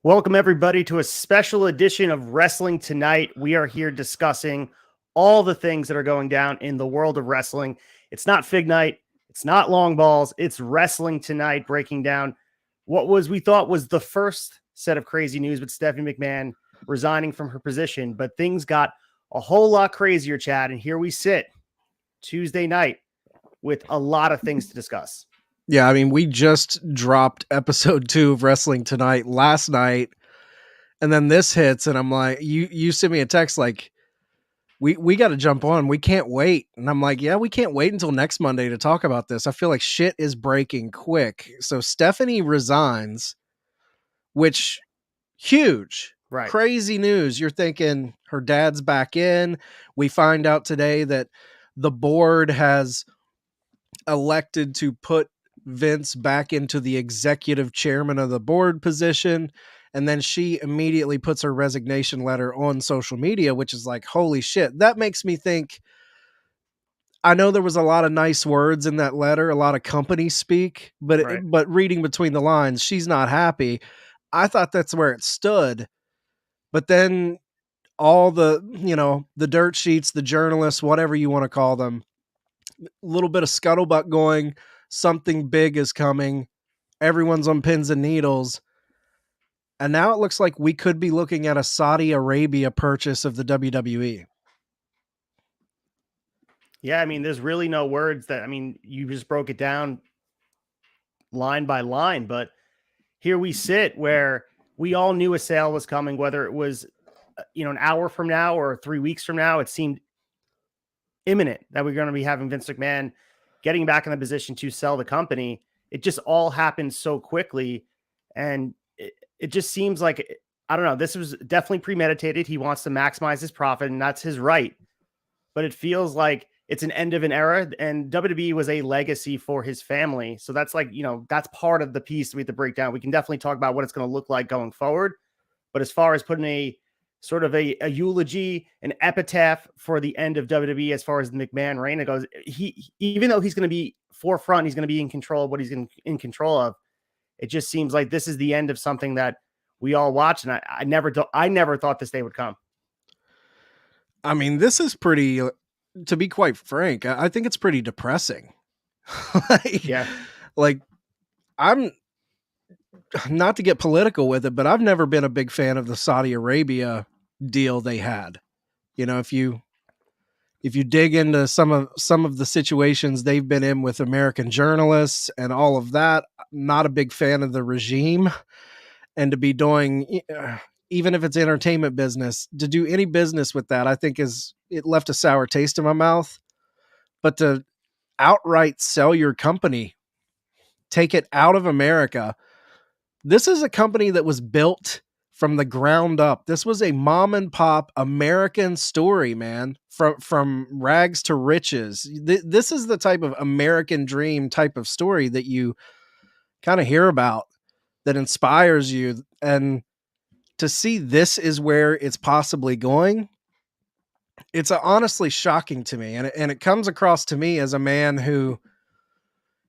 Welcome, everybody, to a special edition of Wrestling Tonight. We are here discussing all the things that are going down in the world of wrestling. It's not Fig Night. It's not Long Balls. It's Wrestling Tonight, breaking down what we thought was the first set of crazy news with Stephanie McMahon resigning from her position. But things got a whole lot crazier, Chad. And here we sit Tuesday night with a lot of things to discuss. Yeah, I mean, we just dropped episode 2 of Wrestling Tonight last night, and then this hits, and I'm like, you sent me a text like, we got to jump on. We can't wait. And I'm like, yeah, we can't wait until next Monday to talk about this. I feel like shit is breaking quick. So Stephanie resigns, which huge, right? Crazy news. You're thinking her dad's back in. We find out today that the board has elected to put Vince back into the executive chairman of the board position, and then she immediately puts her resignation letter on social media, which is like, holy shit. That makes me think, I know there was a lot of nice words in that letter, a lot of company speak, but right. But reading between the lines, she's not happy. I thought that's where it stood, but then all the, the dirt sheets, the journalists, whatever you want to call them, a little bit of scuttlebutt going, something big is coming. Everyone's on pins and needles. And now it looks like we could be looking at a Saudi Arabia purchase of the WWE. Yeah, I mean, there's really no words you just broke it down line by line, but here we sit where we all knew a sale was coming, whether it was, an hour from now or 3 weeks from now. It seemed imminent that we're going to be having Vince McMahon getting back in the position to sell the company. It just all happened so quickly. And it just seems like, I don't know, this was definitely premeditated. He wants to maximize his profit, and that's his right. But it feels like it's an end of an era, and WWE was a legacy for his family. So that's like, that's part of the piece we have to break down. We can definitely talk about what it's going to look like going forward. But as far as putting a sort of a eulogy, an epitaph for the end of WWE as far as the McMahon reign, it goes, even though he's going to be forefront, he's going to be in control of what he's in control of. It just seems like this is the end of something that we all watch. And I never thought this day would come. I mean, this is pretty, to be quite frank, I think it's pretty depressing. Like, I'm not to get political with it, but I've never been a big fan of the Saudi Arabia deal they had. If you dig into some of the situations they've been in with American journalists and all of that, not a big fan of the regime. And to be doing, even if it's entertainment business, to do any business with that, I think it left a sour taste in my mouth. But to outright sell your company, take it out of America. This is a company that was built from the ground up. This was a mom and pop American story, man, from rags to riches. This is the type of American dream type of story that you kind of hear about, that inspires you. And to see this is where it's possibly going, it's honestly shocking to me. And it comes across to me as a man who,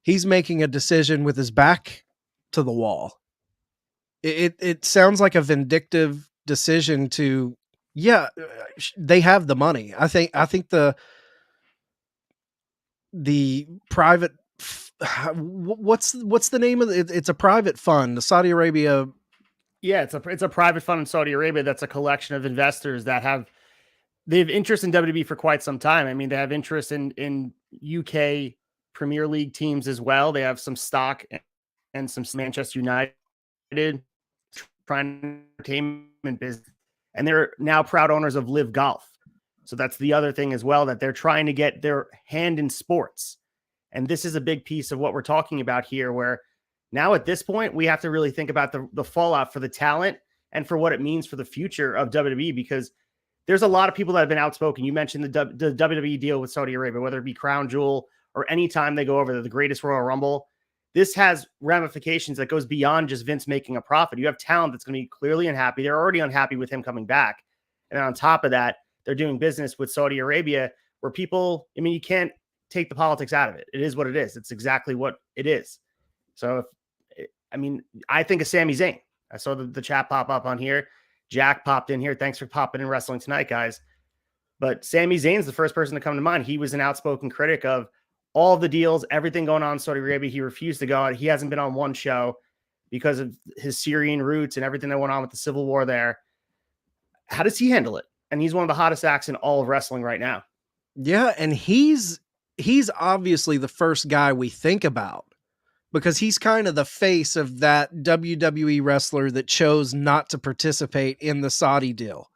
he's making a decision with his back to the wall. It sounds like a vindictive decision to, they have the money. I think the private, what's the name of it? It's a private fund, the Saudi Arabia. Yeah, it's a private fund in Saudi Arabia. That's a collection of investors that have interest in WWE for quite some time. I mean, they have interest in UK Premier League teams as well. They have some stock and some Manchester United, trying entertainment business, and they're now proud owners of Live Golf. So that's the other thing as well, that they're trying to get their hand in sports. And this is a big piece of what we're talking about here, where now at this point, we have to really think about the fallout for the talent and for what it means for the future of WWE, because there's a lot of people that have been outspoken. You mentioned the WWE deal with Saudi Arabia, whether it be Crown Jewel or anytime they go over the greatest Royal Rumble. this has ramifications that goes beyond just Vince making a profit. You have talent that's going to be clearly unhappy. They're already unhappy with him coming back. And on top of that, they're doing business with Saudi Arabia where people, I mean, you can't take the politics out of it. It is what it is. It's exactly what it is. So, I think of Sami Zayn. I saw the chat pop up on here. Jack popped in here. Thanks for popping in Wrestling Tonight, guys. But Sami Zayn's the first person to come to mind. He was an outspoken critic of all of the deals, everything going on in Saudi Arabia. He refused to go out. He hasn't been on one show because of his Syrian roots and everything that went on with the civil war there. How does he handle it? And he's one of the hottest acts in all of wrestling right now. Yeah, and he's obviously the first guy we think about because he's kind of the face of that WWE wrestler that chose not to participate in the Saudi deal.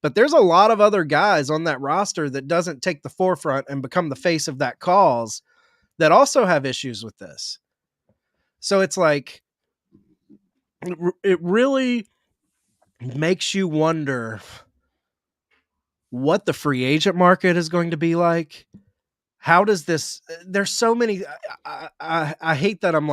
But there's a lot of other guys on that roster that doesn't take the forefront and become the face of that cause that also have issues with this. So it's like, it really makes you wonder what the free agent market is going to be like. How does this, there's so many, I hate that I'm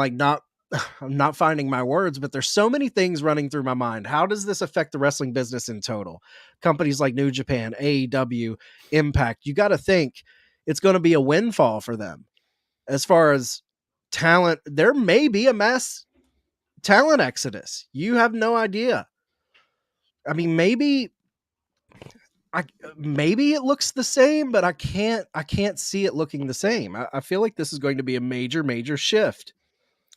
not finding my words, but there's so many things running through my mind. How does this affect the wrestling business in total? Companies like New Japan, AEW, Impact, you got to think it's going to be a windfall for them. As far as talent, there may be a mass talent exodus. You have no idea. I mean, maybe it looks the same, but I can't see it looking the same. I feel like this is going to be a major shift.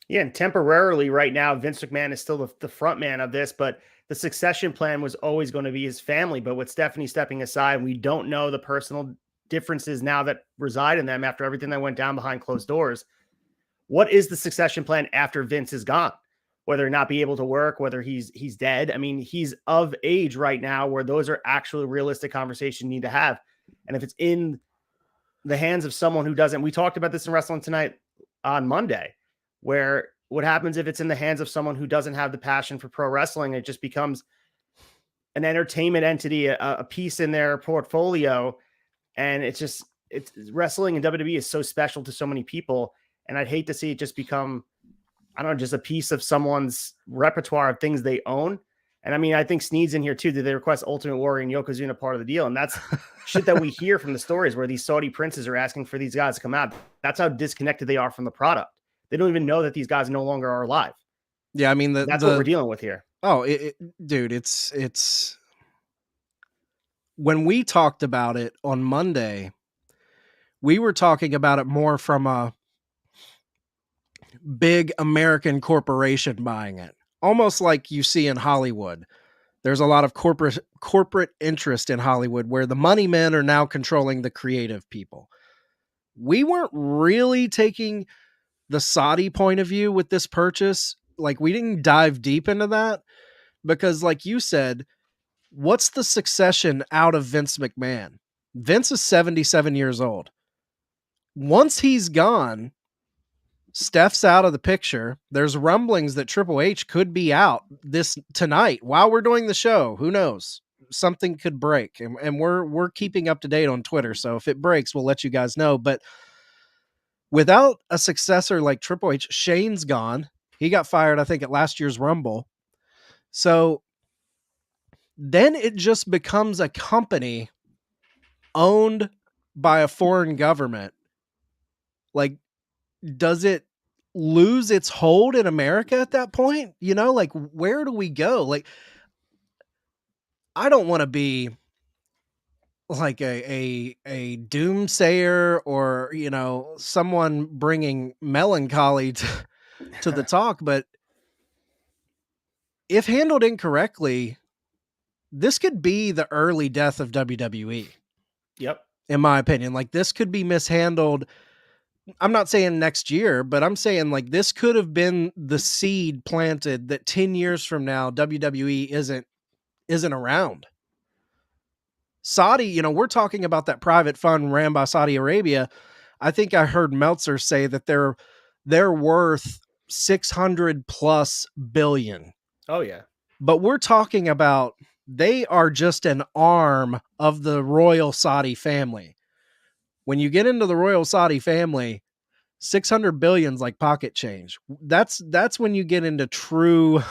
Yeah, and temporarily right now, Vince McMahon is still the front man of this, but the succession plan was always going to be his family. But with Stephanie stepping aside, we don't know the personal differences now that reside in them after everything that went down behind closed doors. What is the succession plan after Vince is gone? Whether or not be able to work, whether he's dead. I mean, he's of age right now where those are actually realistic conversations you need to have. And if it's in the hands of someone who doesn't, we talked about this in Wrestling Tonight on Monday, where what happens if it's in the hands of someone who doesn't have the passion for pro wrestling, it just becomes an entertainment entity, a piece in their portfolio. And it's wrestling and WWE is so special to so many people. And I'd hate to see it just become, I don't know, just a piece of someone's repertoire of things they own. And I mean, I think Sneed's in here too. Did they request Ultimate Warrior and Yokozuna part of the deal? And that's shit that we hear from the stories where these Saudi princes are asking for these guys to come out. That's how disconnected they are from the product. They don't even know that these guys no longer are alive. Yeah, I mean, that's what we're dealing with here. Oh, dude, it's when we talked about it on Monday, we were talking about it more from a big American corporation buying it, almost like you see in Hollywood. There's a lot of corporate interest in Hollywood where the money men are now controlling the creative people. We weren't really taking the Saudi point of view with this purchase. Like, we didn't dive deep into that because, like you said, what's the succession out of Vince McMahon? Vince is 77 years old. Once he's gone, Steph's out of the picture. There's rumblings that Triple H could be out this tonight while we're doing the show. Who knows? Something could break, and we're keeping up to date on Twitter. So if it breaks, we'll let you guys know. But without a successor like Triple H, Shane's gone. He got fired, I think, at last year's Rumble. So then it just becomes a company owned by a foreign government. Like, does it lose its hold in America at that point? You know, like, where do we go? Like, I don't want to be like a doomsayer or, you know, someone bringing melancholy to the talk, but if handled incorrectly, this could be the early death of WWE. Yep. In my opinion, like, this could be mishandled. I'm not saying next year, but I'm saying, like, this could have been the seed planted that 10 years from now, WWE isn't around. Saudi, you know, we're talking about that private fund ran by Saudi Arabia. I think I heard Meltzer say that they're worth 600 plus billion. Oh yeah. But we're talking about, they are just an arm of the royal Saudi family. When you get into the royal Saudi family, 600 billion's like pocket change. That's when you get into true.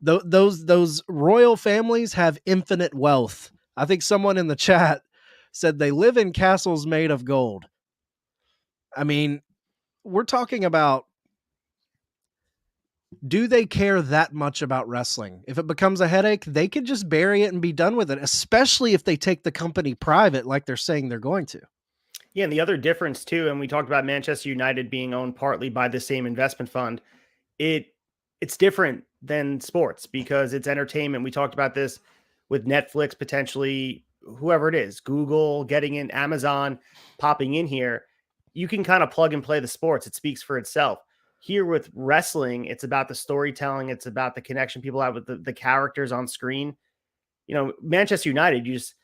Those royal families have infinite wealth. I think someone in the chat said they live in castles made of gold. I mean, we're talking about, do they care that much about wrestling? If it becomes a headache, they could just bury it and be done with it, especially if they take the company private like they're saying they're going to. Yeah, and the other difference too, and we talked about Manchester United being owned partly by the same investment fund. It's different than sports because it's entertainment. We talked about this with Netflix, potentially whoever it is, Google getting in, Amazon popping in here. You can kind of plug and play the sports. It speaks for itself. Here with wrestling, it's about the storytelling. It's about the connection people have with the characters on screen. You know, Manchester United, you just,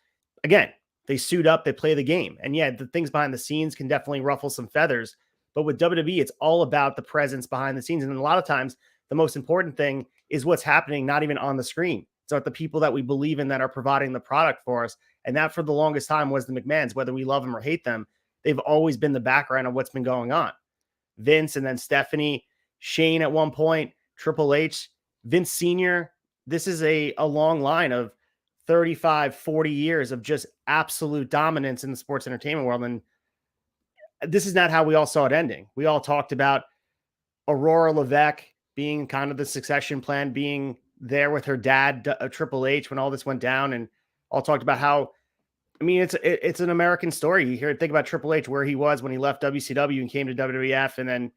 again, they suit up, they play the game. And yeah, the things behind the scenes can definitely ruffle some feathers. But with WWE, it's all about the presence behind the scenes. And a lot of times, the most important thing is what's happening, not even on the screen. It's about the people that we believe in that are providing the product for us. And that for the longest time was the McMahons, whether we love them or hate them. They've always been the background of what's been going on. Vince and then Stephanie, Shane at one point, Triple H, Vince Sr. This is a long line of 35, 40 years of just absolute dominance in the sports entertainment world. And this is not how we all saw it ending. We all talked about Aurora Levesque being kind of the succession plan, being there with her dad, Triple H, when all this went down, and all talked about how, I mean, it's an American story. You hear, think about Triple H, where he was when he left WCW and came to WWF, and then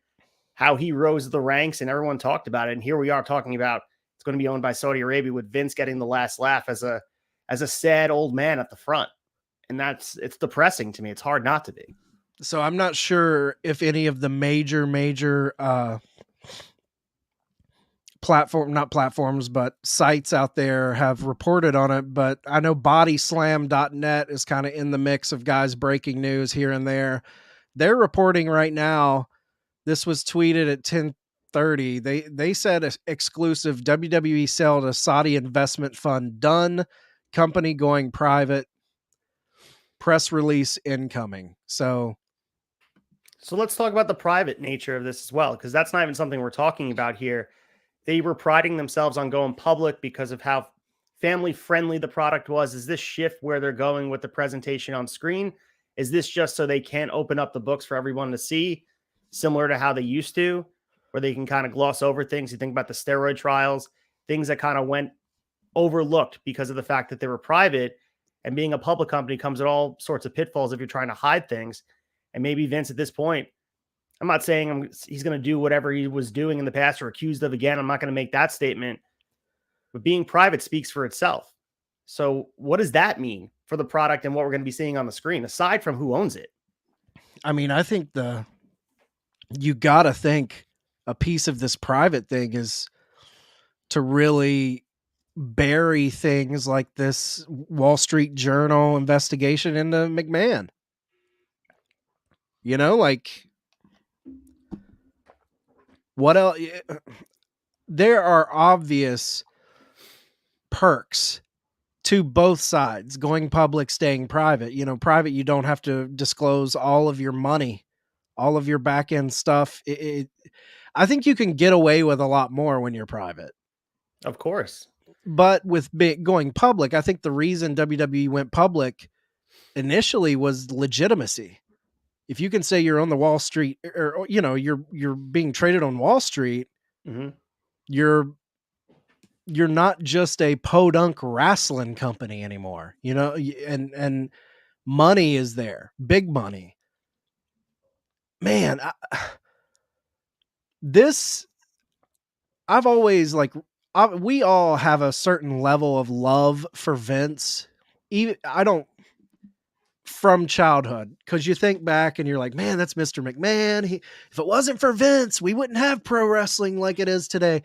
how he rose the ranks, and everyone talked about it. And here we are talking about it's going to be owned by Saudi Arabia, with Vince getting the last laugh as a sad old man at the front. And it's depressing to me. It's hard not to be. So I'm not sure if any of the major not platforms, but sites out there have reported on it. But I know bodyslam.net is kind of in the mix of guys breaking news here and there. They're reporting right now. This was tweeted at 10:30. They said exclusive WWE sale to Saudi investment fund done. Company going private. Press release incoming. So let's talk about the private nature of this as well, because that's not even something we're talking about here. They were priding themselves on going public because of how family friendly the product was. Is this shift where they're going with the presentation on screen? Is this just so they can't open up the books for everyone to see, similar to how they used to, where they can kind of gloss over things? You think about the steroid trials, things that kind of went overlooked because of the fact that they were private, and being a public company comes with all sorts of pitfalls if you're trying to hide things. And maybe Vince at this point, I'm not saying he's going to do whatever he was doing in the past or accused of again. I'm not going to make that statement. But being private speaks for itself. So what does that mean for the product and what we're going to be seeing on the screen, aside from who owns it? I mean, I think you got to think a piece of this private thing is to really bury things like this Wall Street Journal investigation into McMahon. You know, like, what else? There are obvious perks to both sides, going public, staying private. You know, private, you don't have to disclose all of your money, all of your back end stuff. I think you can get away with a lot more when you're private. Of course. But with going public, I think the reason WWE went public initially was legitimacy. If you can say you're on the Wall Street, or you know, you're being traded on Wall Street, mm-hmm. you're not just a podunk wrestling company anymore, you know, and money is there, big money. Man, I've always we all have a certain level of love for Vince. Even from childhood, because you think back and you're like, man, that's Mr. McMahon. If it wasn't for Vince, we wouldn't have pro wrestling like it is today.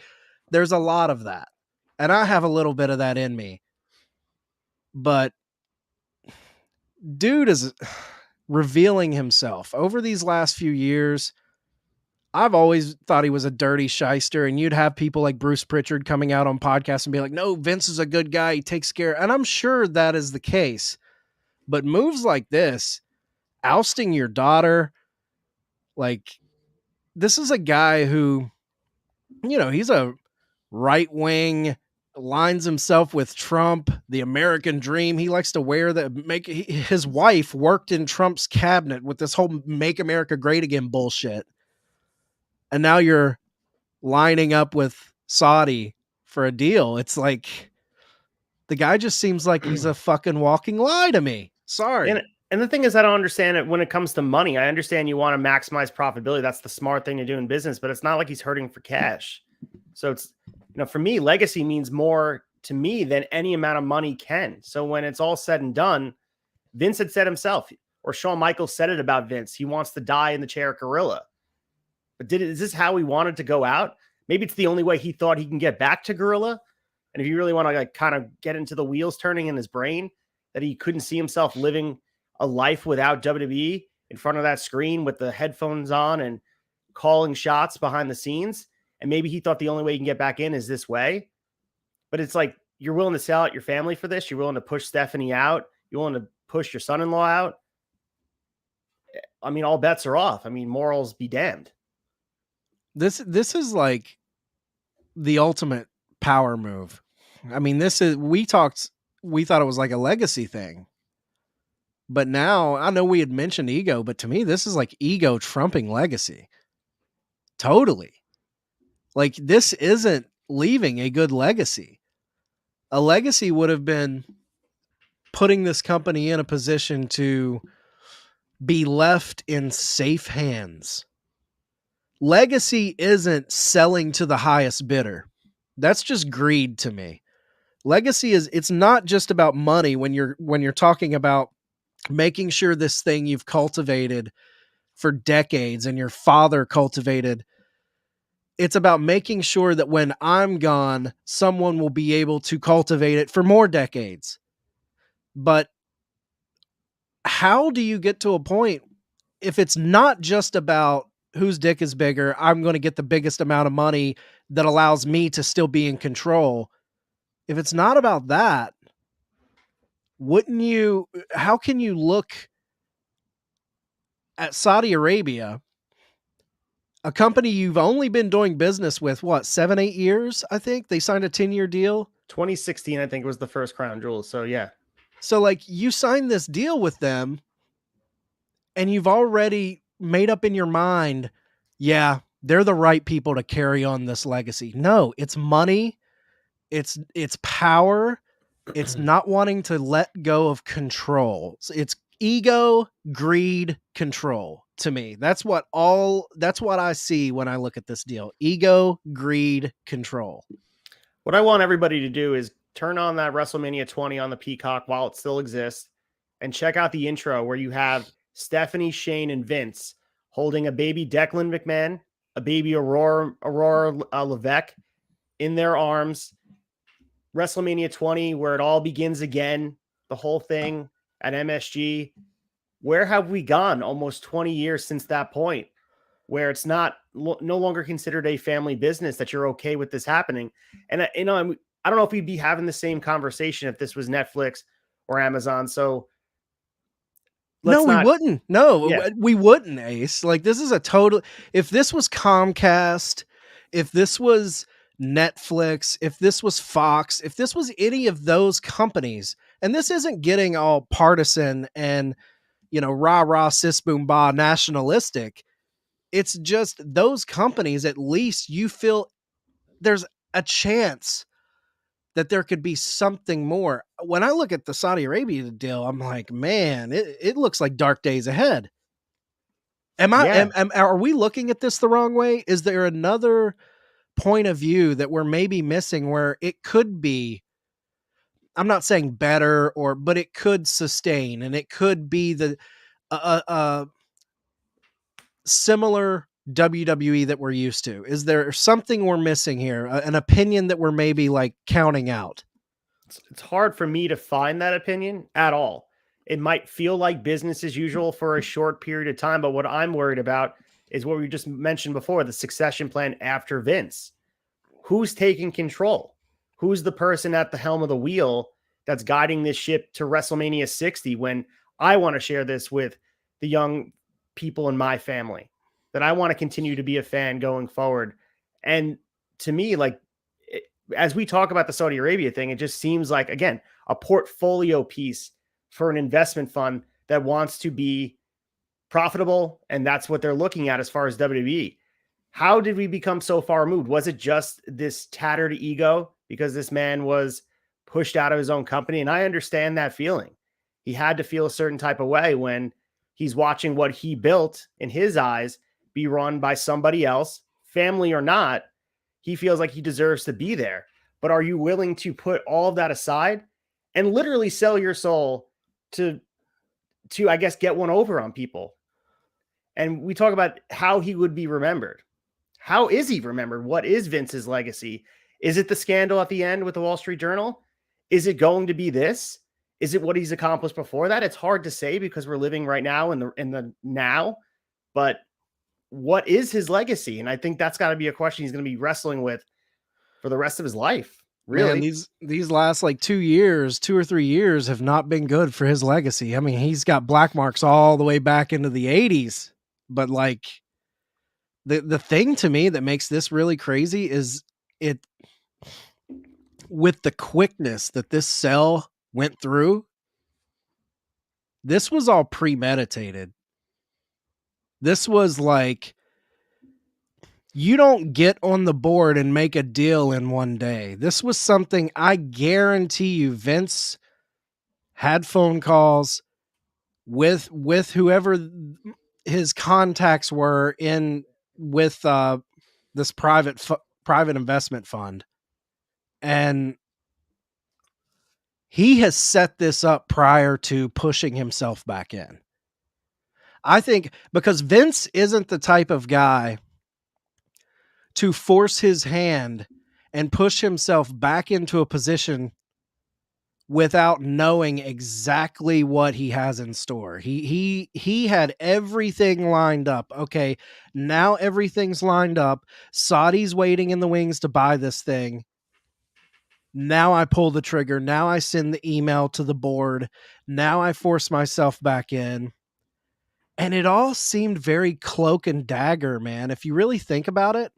There's a lot of that. And I have a little bit of that in me. But dude is revealing himself over these last few years. I've always thought he was a dirty shyster, and you'd have people like Bruce Pritchard coming out on podcasts and be like, no, Vince is a good guy. He takes care. And I'm sure that is the case. But moves like this, ousting your daughter, Like, this is a guy who, he's a right wing, aligns himself with Trump, the American dream. He likes to wear his wife worked in Trump's cabinet with this whole Make America Great Again bullshit. And now you're lining up with Saudi for a deal. It's like, the guy just seems like he's a fucking walking lie to me. Sorry. And the thing is, I don't understand it when it comes to money. I understand you want to maximize profitability. That's the smart thing to do in business, but it's not like he's hurting for cash. So it's, for me, legacy means more to me than any amount of money can. So when it's all said and done, Vince had said himself, or Shawn Michaels said it about Vince, he wants to die in the chair of Gorilla. But is this how he wanted to go out? Maybe it's the only way he thought he can get back to Gorilla. And if you really want to kind of get into the wheels turning in his brain, that he couldn't see himself living a life without WWE in front of that screen with the headphones on and calling shots behind the scenes. And maybe he thought the only way you can get back in is this way. But it's like, you're willing to sell out your family for this. You're willing to push Stephanie out. You're willing to push your son-in-law out. I mean, all bets are off. I mean, morals be damned. This is like the ultimate power move. I mean, we thought it was like a legacy thing. But now, I know we had mentioned ego, but to me, this is like ego trumping legacy. Totally. Like, this isn't leaving a good legacy. A legacy would have been putting this company in a position to be left in safe hands. Legacy isn't selling to the highest bidder. That's just greed to me. Legacy it's not just about money when you're talking about making sure this thing you've cultivated for decades and your father cultivated. It's about making sure that when I'm gone, someone will be able to cultivate it for more decades. But how do you get to a point if it's not just about whose dick is bigger, I'm going to get the biggest amount of money that allows me to still be in control? If it's not about that, how can you look at Saudi Arabia, a company you've only been doing business with, 7, 8 years? I think they signed a 10-year deal. 2016, I think, was the first crown jewel. So yeah. So like, you signed this deal with them and you've already made up in your mind, yeah, they're the right people to carry on this legacy. No, it's money. It's power. It's not wanting to let go of control. It's ego, greed, control. To me, that's what I see when I look at this deal. Ego, greed, control. What I want everybody to do is turn on that WrestleMania 20 on the Peacock while it still exists and check out the intro where you have Stephanie, Shane, and Vince holding a baby Declan McMahon, a baby Aurora Levesque in their arms. WrestleMania 20, where it all begins again, the whole thing at MSG. Where have we gone almost 20 years since that point, where it's no longer considered a family business, that you're okay with this happening? And I don't know if we'd be having the same conversation if this was Netflix or Amazon. So we wouldn't. No, yeah. We wouldn't, Ace. Like, this is if this was Comcast, if this was Netflix, if this was Fox, if this was any of those companies, and this isn't getting all partisan and, rah-rah, sis boom bah nationalistic. It's just those companies, at least you feel there's a chance that there could be something more. When I look at the Saudi Arabia deal, I'm like, man, it looks like dark days ahead. Are we looking at this the wrong way? Is there another point of view that we're maybe missing where it could be, I'm not saying better, but it could sustain, and it could be the similar WWE that we're used to? Is there something we're missing here? An opinion that we're maybe like counting out? It's hard for me to find that opinion at all. It might feel like business as usual for a short period of time, but what I'm worried about is what we just mentioned before, the succession plan after Vince. Who's taking control? Who's the person at the helm of the wheel that's guiding this ship to WrestleMania 60 when I want to share this with the young people in my family? that I want to continue to be a fan going forward. And to me, like, as we talk about the Saudi Arabia thing, it just seems like, again, a portfolio piece for an investment fund that wants to be profitable. And that's what they're looking at as far as WWE. How did we become so far removed? Was it just this tattered ego because this man was pushed out of his own company? And I understand that feeling. He had to feel a certain type of way when he's watching what he built in his eyes be run by somebody else, family or not. He feels like he deserves to be there. But are you willing to put all of that aside and literally sell your soul to I guess, get one over on people? And we talk about how he would be remembered. How is he remembered? What is Vince's legacy? Is it the scandal at the end with the Wall Street Journal? Is it going to be this? Is it what he's accomplished before that? It's hard to say because we're living right now in the now. But what is his legacy? And I think that's got to be a question he's going to be wrestling with for the rest of his life. Really, man, these last like 2 years, 2 or 3 years have not been good for his legacy. I mean, he's got black marks all the way back into the 80s. But like the thing to me that makes this really crazy is it with the quickness that this sell went through. This was all premeditated. This was like, you don't get on the board and make a deal in one day. This was something I guarantee you Vince had phone calls with whoever his contacts were in with this private investment fund. And he has set this up prior to pushing himself back in. I think because Vince isn't the type of guy to force his hand and push himself back into a position without knowing exactly what he has in store. He had everything lined up. Okay, now everything's lined up. Saudi's waiting in the wings to buy this thing. Now I pull the trigger. Now I send the email to the board. Now I force myself back in. And it all seemed very cloak and dagger, man. If you really think about it,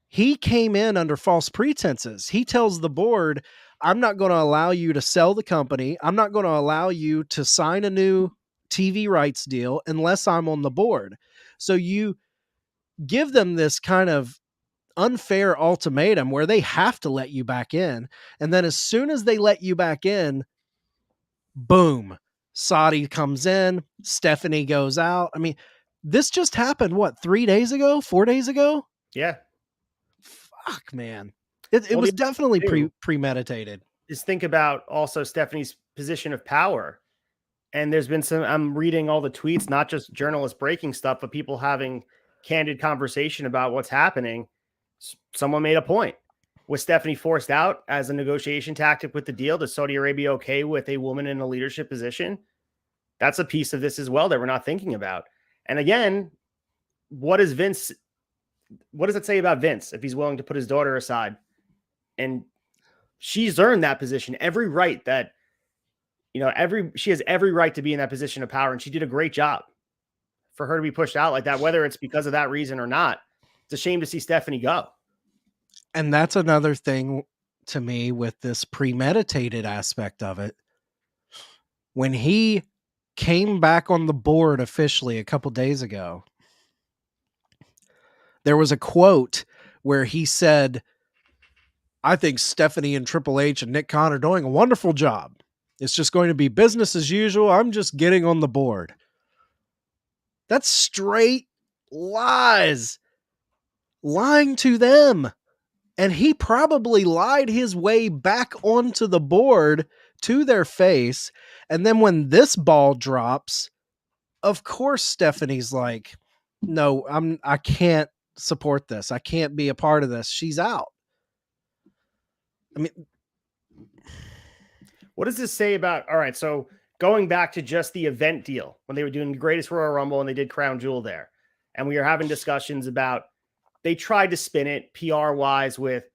he came in under false pretenses. He tells the board, I'm not going to allow you to sell the company. I'm not going to allow you to sign a new TV rights deal unless I'm on the board. So you give them this kind of unfair ultimatum where they have to let you back in. And then as soon as they let you back in, boom, Saudi comes in, Stephanie goes out. I mean, this just happened, what, 3 days ago, 4 days ago? yeah. Fuck, man. It was definitely premeditated. Just think about also Stephanie's position of power. And there's been I'm reading all the tweets, not just journalists breaking stuff, but people having candid conversation about what's happening. Someone made a point. Was Stephanie forced out as a negotiation tactic with the deal? Does Saudi Arabia okay with a woman in a leadership position? That's a piece of this as well that we're not thinking about. And again, what does it say about Vince if he's willing to put his daughter aside? And she's earned that position, every right that, she has every right to be in that position of power. And she did a great job. For her to be pushed out like that, whether it's because of that reason or not, it's a shame to see Stephanie go. And that's another thing to me with this premeditated aspect of it. When he came back on the board officially a couple days ago, there was a quote where he said, I think Stephanie and Triple H and Nick Khan are doing a wonderful job. It's just going to be business as usual. I'm just getting on the board. That's straight lies. Lying to them. And he probably lied his way back onto the board to their face. And then when this ball drops, of course Stephanie's like, no, I can't support this. I can't be a part of this. She's out. I mean, what does this say about, all right, so going back to just the event deal when they were doing the Greatest Royal Rumble and they did Crown Jewel there, and we were having discussions about, they tried to spin it PR wise with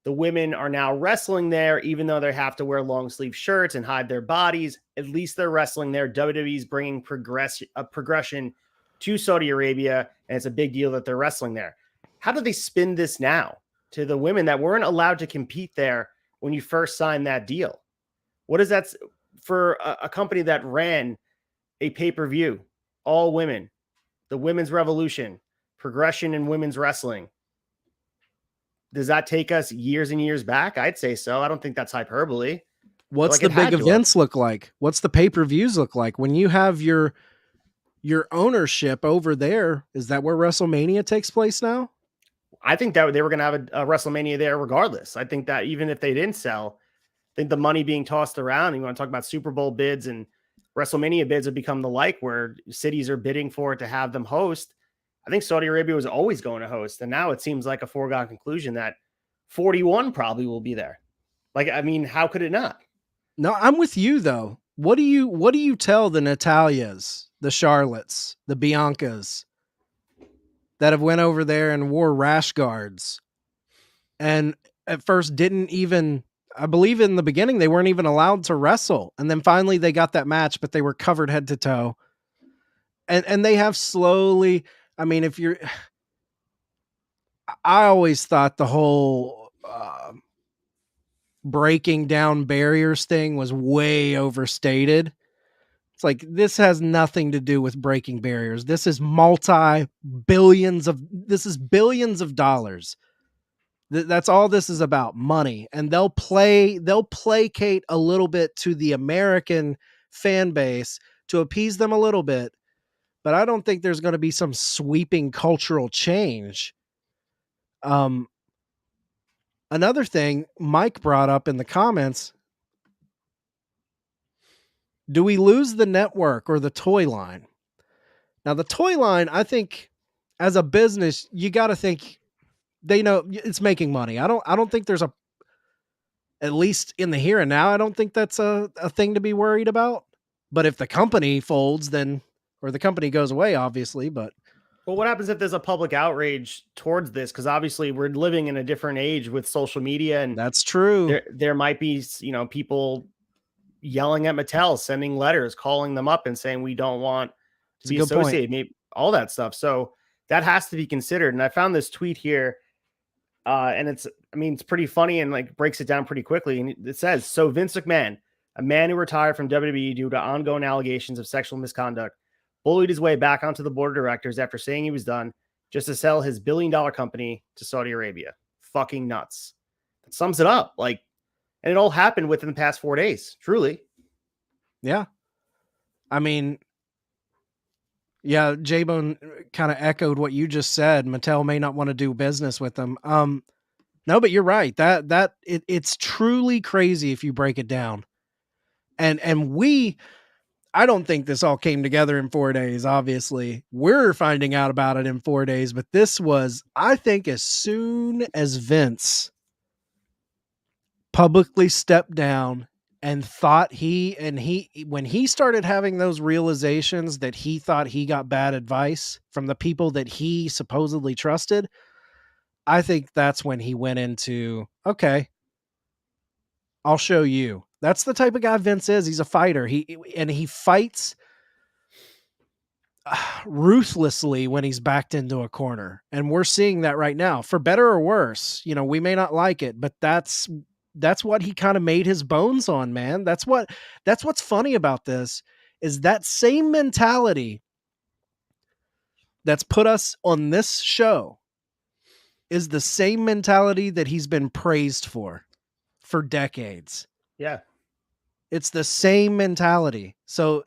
the women are now wrestling there, even though they have to wear long sleeve shirts and hide their bodies. At least they're wrestling there. WWE's bringing progression to Saudi Arabia, and it's a big deal that they're wrestling there. How do they spin this now to the women that weren't allowed to compete there when you first signed that deal? What is that for a company that ran a pay-per-view, all women, the women's revolution, progression in women's wrestling? Does that take us years and years back? I'd say so. I don't think that's hyperbole. What's Like the it had big to events look like? What's the pay-per-views look like? When you have your ownership over there, is that where WrestleMania takes place now? I think that they were going to have a WrestleMania there regardless. I think that even if they didn't sell, I think the money being tossed around, you want to talk about Super Bowl bids and WrestleMania bids have become the like where cities are bidding for it to have them host. I think Saudi Arabia was always going to host. And now it seems like a foregone conclusion that 41 probably will be there. Like, I mean, how could it not? No, I'm with you though. What do you tell the Natalias, the Charlottes, the Biancas that have went over there and wore rash guards and at first didn't even, I believe in the beginning they weren't even allowed to wrestle, and then finally they got that match, but they were covered head to toe. And they have slowly, I mean, I always thought the whole breaking down barriers thing was way overstated. It's like, this has nothing to do with breaking barriers. This is billions of dollars. That's all this is about, money. And they'll placate a little bit to the American fan base to appease them a little bit. But I don't think there's going to be some sweeping cultural change. Another thing Mike brought up in the comments, do we lose the network or the toy line? Now, the toy line, I think as a business, you got to think they know it's making money. I don't think there's at least in the here and now, I don't think that's a thing to be worried about. But if the company folds, or the company goes away, obviously, but. Well, what happens if there's a public outrage towards this? Because obviously we're living in a different age with social media, and that's true. There might be, people yelling at Mattel, sending letters, calling them up and saying, we don't want to be associated, maybe all that stuff. So that has to be considered. And I found this tweet here and it's pretty funny and like breaks it down pretty quickly. And it says, so Vince McMahon, a man who retired from WWE due to ongoing allegations of sexual misconduct, bullied his way back onto the board of directors after saying he was done just to sell his $1 billion company to Saudi Arabia. Fucking nuts. That sums it up. Like, and it all happened within the past 4 days. Truly. Yeah. I mean, yeah, J-Bone kind of echoed what you just said. Mattel may not want to do business with them. No, but you're right. It's truly crazy if you break it down. And I don't think this all came together in 4 days. Obviously, we're finding out about it in 4 days, but this was, I think, as soon as Vince publicly stepped down and thought when he started having those realizations that he thought he got bad advice from the people that he supposedly trusted, I think that's when he went into, okay, I'll show you. That's the type of guy Vince is. He's a fighter. He fights ruthlessly when he's backed into a corner. And we're seeing that right now, for better or worse. We may not like it, but that's what he kind of made his bones on, man. That's what's funny about this, is that same mentality that's put us on this show is the same mentality that he's been praised for decades. Yeah. It's the same mentality. So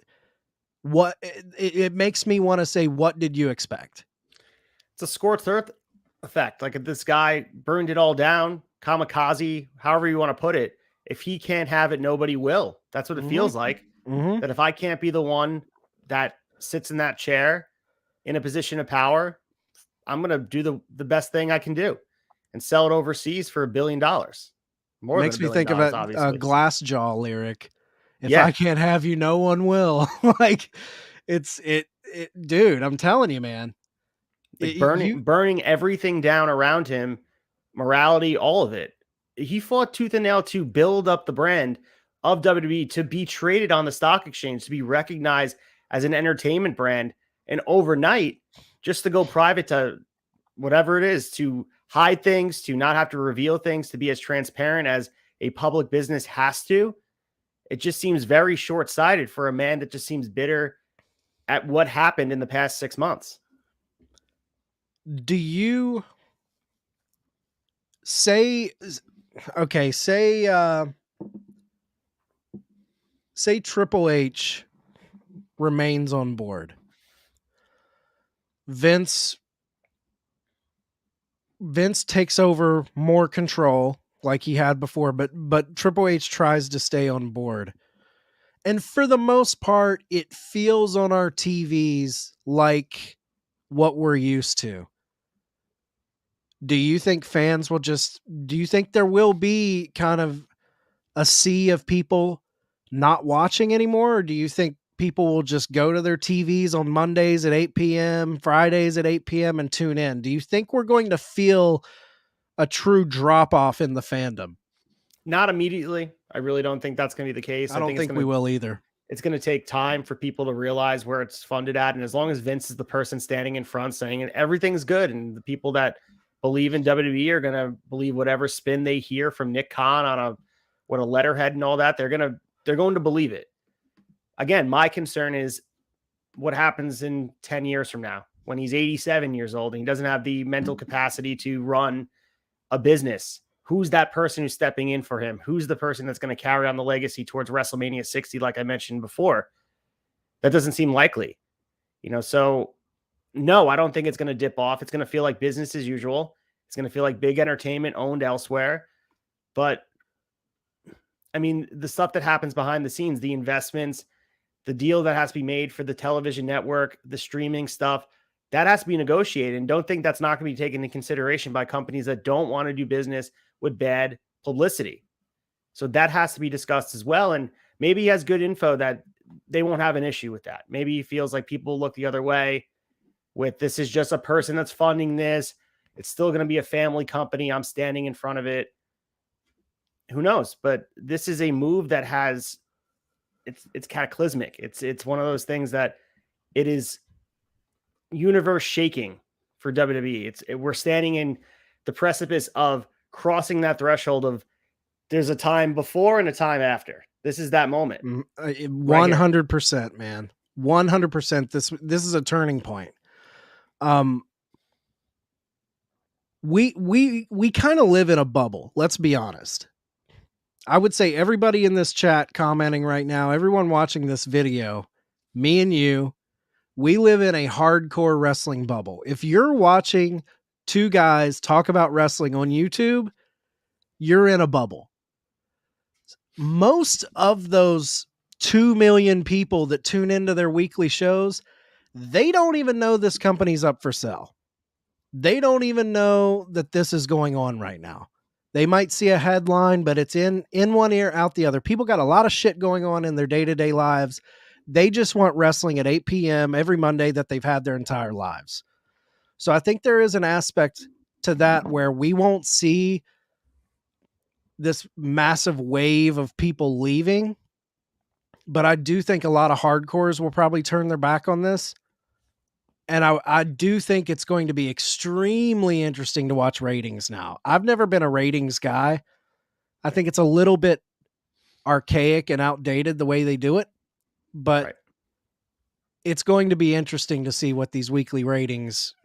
what it makes me want to say, what did you expect? It's a scorched earth effect. Like, if this guy burned it all down, kamikaze, however you want to put it, if he can't have it, nobody will. That's what it feels like. Mm-hmm. That if I can't be the one that sits in that chair in a position of power, I'm going to do the best thing I can do and sell it overseas for $1 billion. More makes me think of a Glass Jaw lyric. If I can't have you, no one will. Like, dude, I'm telling you, man. Like burning everything down around him, morality, all of it. He fought tooth and nail to build up the brand of WWE, to be traded on the stock exchange, to be recognized as an entertainment brand. And overnight, just to go private, to whatever it is, to hide things, to not have to reveal things, to be as transparent as a public business has to, it just seems very short-sighted for a man that just seems bitter at what happened in the past 6 months. Do you say, okay, say Triple H remains on board. Vince takes over more control like he had before, but Triple H tries to stay on board. And for the most part, it feels on our TVs like what we're used to. Do you think fans will do you think there will be kind of a sea of people not watching anymore? Or do you think people will just go to their TVs on Mondays at 8 p.m., Fridays at 8 p.m. and tune in? Do you think we're going to feel a true drop off in the fandom? Not immediately. I really don't think that's going to be the case. I don't think we will either. It's going to take time for people to realize where it's funded at. And as long as Vince is the person standing in front saying everything's good, and the people that believe in WWE are going to believe whatever spin they hear from Nick Khan on a letterhead and all that, they're going to believe it. Again, my concern is what happens in 10 years from now when he's 87 years old and he doesn't have the mental capacity to run a business. Who's that person who's stepping in for him? Who's the person that's going to carry on the legacy towards WrestleMania 60, like I mentioned before? That doesn't seem likely. So no, I don't think it's going to dip off. It's going to feel like business as usual. It's going to feel like big entertainment owned elsewhere. But I mean, the stuff that happens behind the scenes, the investments, the deal that has to be made for the television network, the streaming stuff, that has to be negotiated. And don't think that's not going to be taken into consideration by companies that don't want to do business with bad publicity. So that has to be discussed as well. And maybe he has good info that they won't have an issue with that. Maybe he feels like people look the other way with, this is just a person that's funding this. It's still going to be a family company. I'm standing in front of it. Who knows? But this is a move that has, it's cataclysmic. It's one of those things that it is universe shaking for WWE. We're standing in the precipice of crossing that threshold of, there's a time before and a time after. This is that moment. 100%, man. 100%. This is a turning point. We kind of live in a bubble. Let's be honest. I would say everybody in this chat commenting right now, everyone watching this video, me and you, we live in a hardcore wrestling bubble. If you're watching two guys talk about wrestling on YouTube, you're in a bubble. Most of those 2 million people that tune into their weekly shows, they don't even know this company's up for sale. They don't even know that this is going on right now. They might see a headline, but it's in one ear, out the other. People got a lot of shit going on in their day-to-day lives. They just want wrestling at 8 p.m. every Monday that they've had their entire lives. So I think there is an aspect to that where we won't see this massive wave of people leaving. But I do think a lot of hardcores will probably turn their back on this. And I do think it's going to be extremely interesting to watch ratings now. I've never been a ratings guy. I think it's a little bit archaic and outdated the way they do it. But right, it's going to be interesting to see what these weekly ratings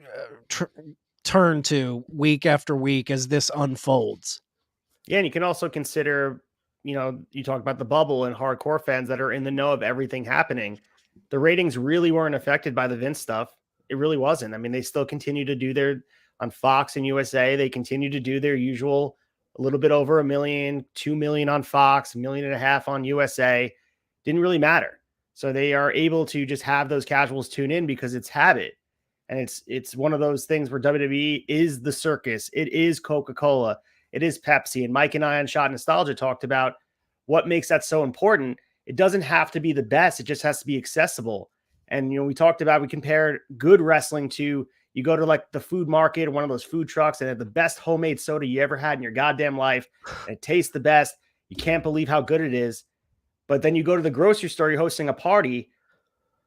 turn to week after week as this unfolds. Yeah, and you can also consider, you talk about the bubble and hardcore fans that are in the know of everything happening. The ratings really weren't affected by the Vince stuff. It really wasn't. I mean, they still continue to do on Fox and USA, they continue to do their usual, a little bit over 1 million, 2 million on Fox, 1.5 million on USA. Didn't really matter. So they are able to just have those casuals tune in because it's habit. And it's one of those things where WWE is the circus. It is Coca-Cola. It is Pepsi. And Mike and I on Shot Nostalgia talked about what makes that so important. It doesn't have to be the best. It just has to be accessible. And, we talked about, we compared good wrestling to, you go to like the food market or one of those food trucks and have the best homemade soda you ever had in your goddamn life. And it tastes the best. You can't believe how good it is. But then you go to the grocery store, you're hosting a party.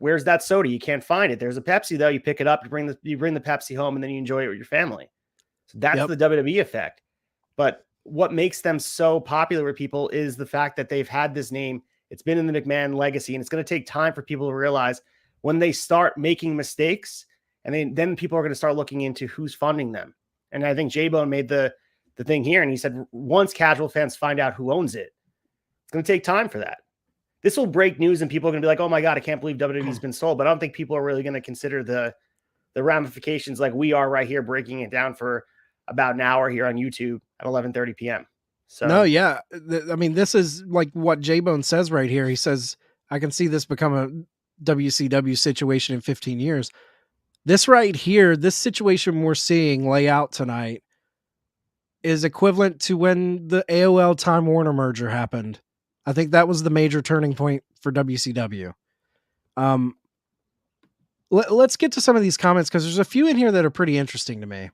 Where's that soda? You can't find it. There's a Pepsi though. You pick it up, you bring the Pepsi home, and then you enjoy it with your family. So that's the WWE effect. But what makes them so popular with people is the fact that they've had this name. It's been in the McMahon legacy, and it's going to take time for people to realize when they start making mistakes, and then people are going to start looking into who's funding them. And I think J-Bone made the thing here, and he said once casual fans find out who owns it, it's going to take time for that. This will break news, and people are going to be like, "Oh my God, I can't believe WWE's been sold." But I don't think people are really going to consider the ramifications like we are right here, breaking it down for about an hour here on YouTube at 11:30 p.m. So no, yeah, I mean, this is like what J-Bone says right here. He says, "I can see this become a WCW situation in 15 years." This right here, this situation we're seeing lay out tonight is equivalent to when the AOL Time Warner merger happened. I think that was the major turning point for WCW. Let's get to some of these comments because there's a few in here that are pretty interesting to me.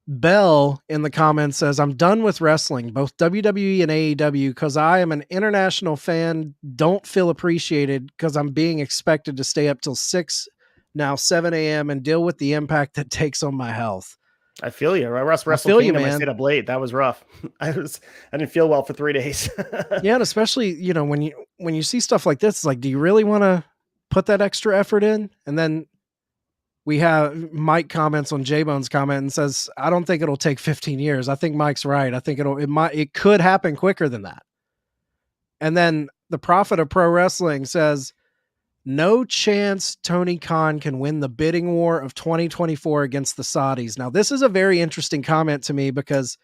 Bell in the comments says, "I'm done with wrestling, both WWE and AEW, because I am an international fan. Don't feel appreciated because I'm being expected to stay up till 7 a.m. and deal with the impact that takes on my health." I feel you. Wrestle Kingdom, I stayed up late. That was rough. I didn't feel well for 3 days. Yeah, and especially, when you see stuff like this, it's like, do you really want to put that extra effort in? And then we have Mike comments on J-Bone's comment and says, "I don't think it'll take 15 years. I think Mike's right. I think it could happen quicker than that." And then the Prophet of Pro Wrestling says, "No chance Tony Khan can win the bidding war of 2024 against the Saudis." Now, this is a very interesting comment to me because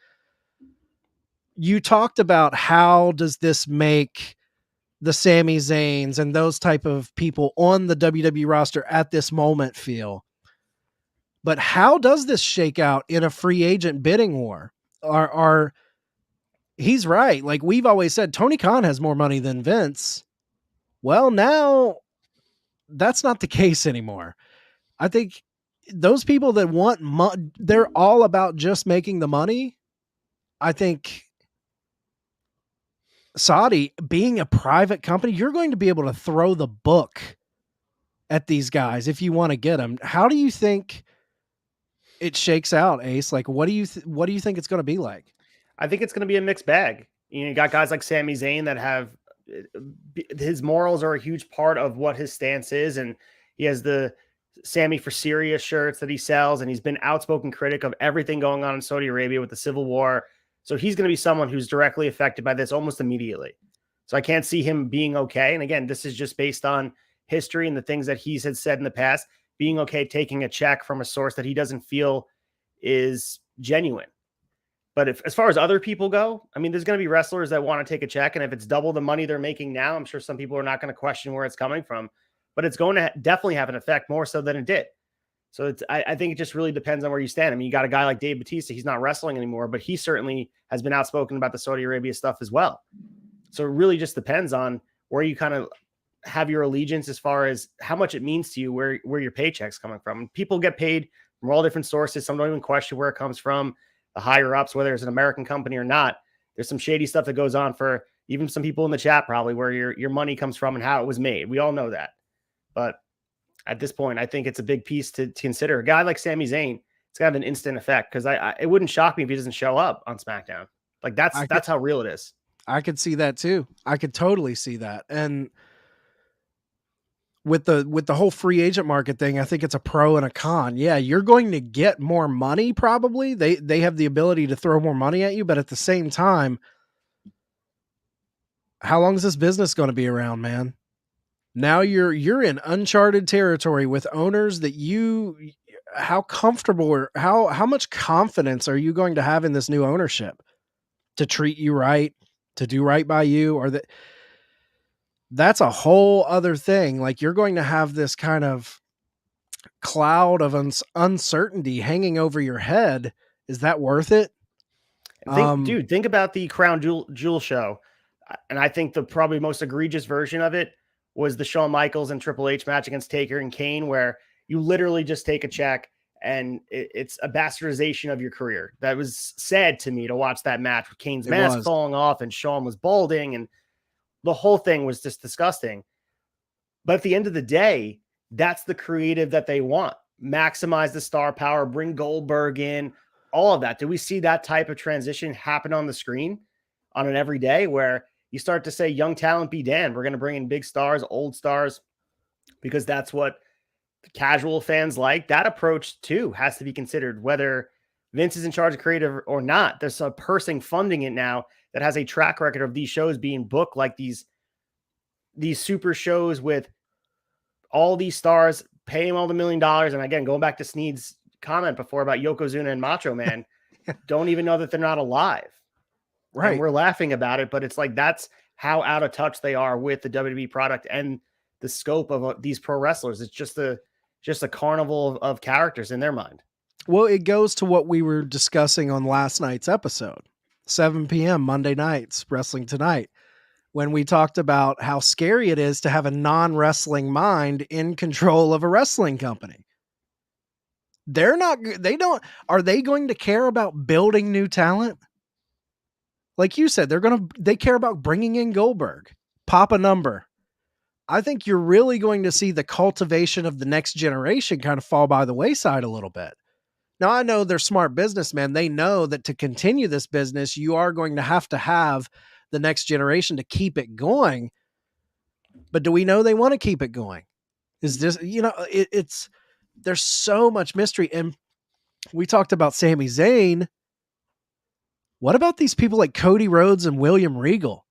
you talked about how does this make the Sami Zayns and those type of people on the WWE roster at this moment feel. But how does this shake out in a free agent bidding war? He's right. Like we've always said, Tony Khan has more money than Vince. Well, now that's not the case anymore. I think those people that want they're all about just making the money. I think Saudi being a private company, you're going to be able to throw the book at these guys if you want to get them. How do you think it shakes out, Ace? Like, what do you think it's going to be like? I think it's going to be a mixed bag. You got guys like Sami Zayn that have his morals are a huge part of what his stance is. And he has the Sammy for Syria shirts that he sells. And he's been outspoken critic of everything going on in Saudi Arabia with the civil war. So he's going to be someone who's directly affected by this almost immediately. So I can't see him being okay. And again, this is just based on history and the things that he's had said in the past, being okay taking a check from a source that he doesn't feel is genuine. But as far as other people go, I mean, there's going to be wrestlers that want to take a check. And if it's double the money they're making now, I'm sure some people are not going to question where it's coming from. But it's going to definitely have an effect more so than it did. So I think it just really depends on where you stand. I mean, you got a guy like Dave Bautista. He's not wrestling anymore, but he certainly has been outspoken about the Saudi Arabia stuff as well. So it really just depends on where you kind of have your allegiance as far as how much it means to you, where your paycheck's coming from. People get paid from all different sources. Some don't even question where it comes from. The higher ups, whether it's an American company or not, there's some shady stuff that goes on for even some people in the chat, probably where your money comes from and how it was made. We all know that. But at this point, I think it's a big piece to consider. A guy like Sami Zayn, it's got to have an instant effect because it wouldn't shock me if he doesn't show up on SmackDown. Like that's how real it is. I could see that too. I could totally see that. And with the whole free agent market thing, I think it's a pro and a con. Yeah, you're going to get more money probably. They have the ability to throw more money at you, but at the same time, how long is this business going to be around, man? Now you're in uncharted territory with owners that how comfortable or how much confidence are you going to have in this new ownership to treat you right, to do right by you, or that's a whole other thing. Like you're going to have this kind of cloud of uncertainty hanging over your head. Is that worth it? Think about the Crown Jewel show. And I think the probably most egregious version of it was the Shawn Michaels and Triple H match against Taker and Kane, where you literally just take a check and it's a bastardization of your career. That was sad to me to watch that match with Kane's mask falling off and Shawn was balding and the whole thing was just disgusting. But at the end of the day, that's the creative that they want. Maximize the star power, bring Goldberg in, all of that. Do we see that type of transition happen on the screen on an everyday where you start to say young talent be damned? We're going to bring in big stars, old stars, because that's what the casual fans like. That approach too has to be considered, whether Vince is in charge of creative or not. There's a person funding it now that has a track record of these shows being booked like these super shows with all these stars, pay him all the $1 million. And again, going back to Sneed's comment before about Yokozuna and Macho Man, don't even know that they're not alive. Right. And we're laughing about it, but it's like, that's how out of touch they are with the WWE product and the scope of these pro wrestlers. It's just a carnival of characters in their mind. Well, it goes to what we were discussing on last night's episode, 7 p.m. Monday nights, Wrestling Tonight, when we talked about how scary it is to have a non-wrestling mind in control of a wrestling company. Are they going to care about building new talent? Like you said, they care about bringing in Goldberg, pop a number. I think you're really going to see the cultivation of the next generation kind of fall by the wayside a little bit. Now, I know they're smart businessmen. They know that to continue this business, you are going to have the next generation to keep it going. But do we know they want to keep it going? Is this, there's so much mystery. And we talked about Sami Zayn. What about these people like Cody Rhodes and William Regal?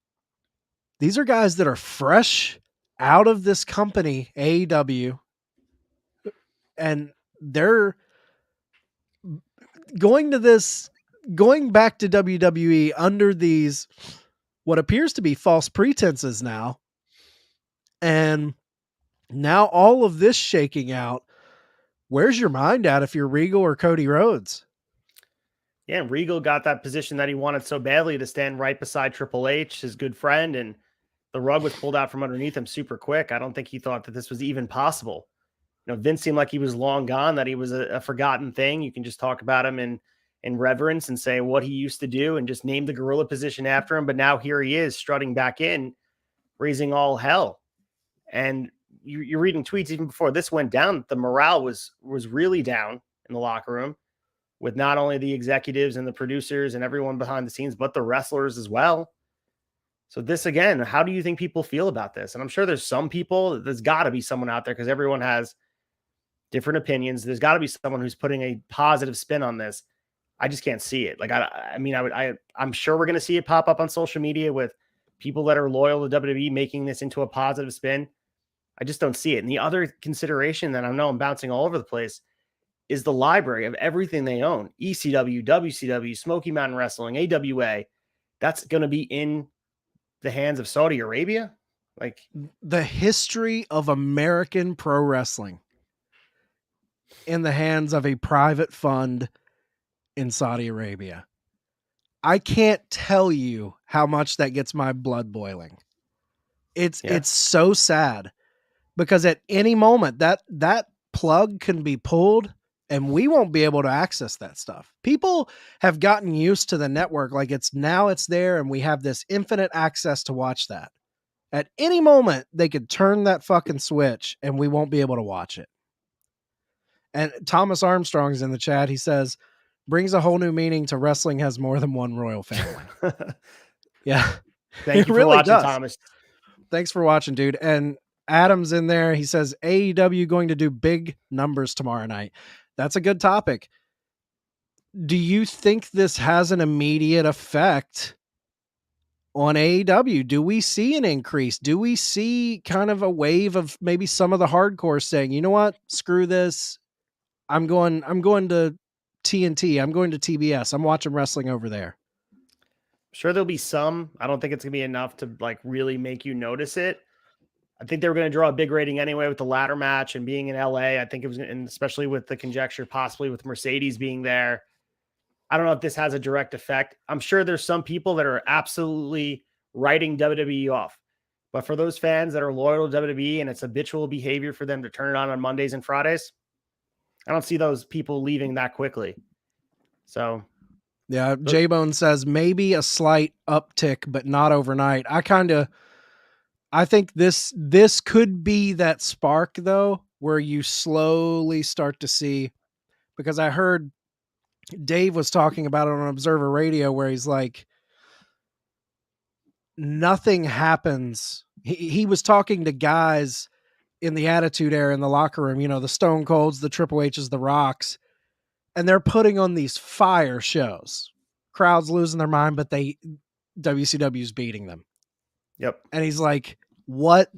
These are guys that are fresh out of this company, AEW, and they're going back to WWE under these, what appears to be false pretenses now. And now all of this shaking out. Where's your mind at if you're Regal or Cody Rhodes? Yeah, and Regal got that position that he wanted so badly to stand right beside Triple H, his good friend, and the rug was pulled out from underneath him super quick. I don't think he thought that this was even possible. Vince seemed like he was long gone, that he was a forgotten thing. You can just talk about him in reverence and say what he used to do and just name the gorilla position after him. But now here he is strutting back in, raising all hell. And you're reading tweets even before this went down. The morale was really down in the locker room with not only the executives and the producers and everyone behind the scenes, but the wrestlers as well. So this, again, how do you think people feel about this? And I'm sure there's some people, there's got to be someone out there because everyone has different opinions. There's got to be someone who's putting a positive spin on this. I just can't see it. Like, I'm sure we're going to see it pop up on social media with people that are loyal to WWE making this into a positive spin. I just don't see it. And the other consideration that I know I'm bouncing all over the place is the library of everything they own. ECW, WCW, Smoky Mountain Wrestling, AWA. That's going to be in the hands of Saudi Arabia. Like, the history of American pro wrestling in the hands of a private fund in Saudi Arabia. I can't tell you how much that gets my blood boiling. It's so sad because at any moment that plug can be pulled and we won't be able to access that stuff. People have gotten used to the network. Like it's there and we have this infinite access to watch that. At any moment they could turn that fucking switch and we won't be able to watch it. And Thomas Armstrong's in the chat. He says, brings a whole new meaning to wrestling has more than one royal family. Yeah. Thank you for watching, Thomas. Thanks for watching, dude. And Adam's in there. He says, AEW going to do big numbers tomorrow night. That's a good topic. Do you think this has an immediate effect on AEW? Do we see an increase? Do we see kind of a wave of maybe some of the hardcore saying, you know what, screw this. I'm going to TNT. I'm going to TBS. I'm watching wrestling over there. Sure, there'll be some. I don't think it's going to be enough to like really make you notice it. I think they were going to draw a big rating anyway with the ladder match and being in LA. I think it was, and especially with the conjecture, possibly with Mercedes being there. I don't know if this has a direct effect. I'm sure there's some people that are absolutely writing WWE off. But for those fans that are loyal to WWE and it's habitual behavior for them to turn it on Mondays and Fridays, I don't see those people leaving that quickly. So, yeah, J-Bone says maybe a slight uptick, but not overnight. I think this could be that spark though, where you slowly start to see, because I heard Dave was talking about it on Observer Radio where he's like, nothing happens. He was talking to guys in the Attitude Era in the locker room, the Stone Colds, the Triple H's, the Rocks, and they're putting on these fire shows. Crowds losing their mind, but WCW's beating them. Yep. And he's like, what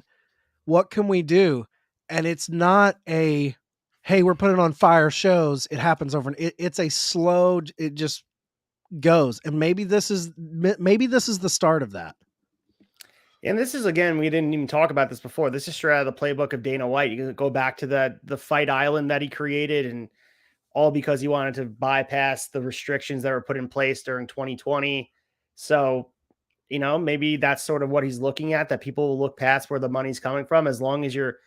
can we do? And it's not a, hey, we're putting on fire shows. It happens over. It's a slow, it just goes. And maybe this is the start of that. And this is, again, we didn't even talk about this before. This is straight out of the playbook of Dana White. You can go back to the Fight Island that he created, and all because he wanted to bypass the restrictions that were put in place during 2020. So, maybe that's sort of what he's looking at, that people will look past where the money's coming from, as long as you're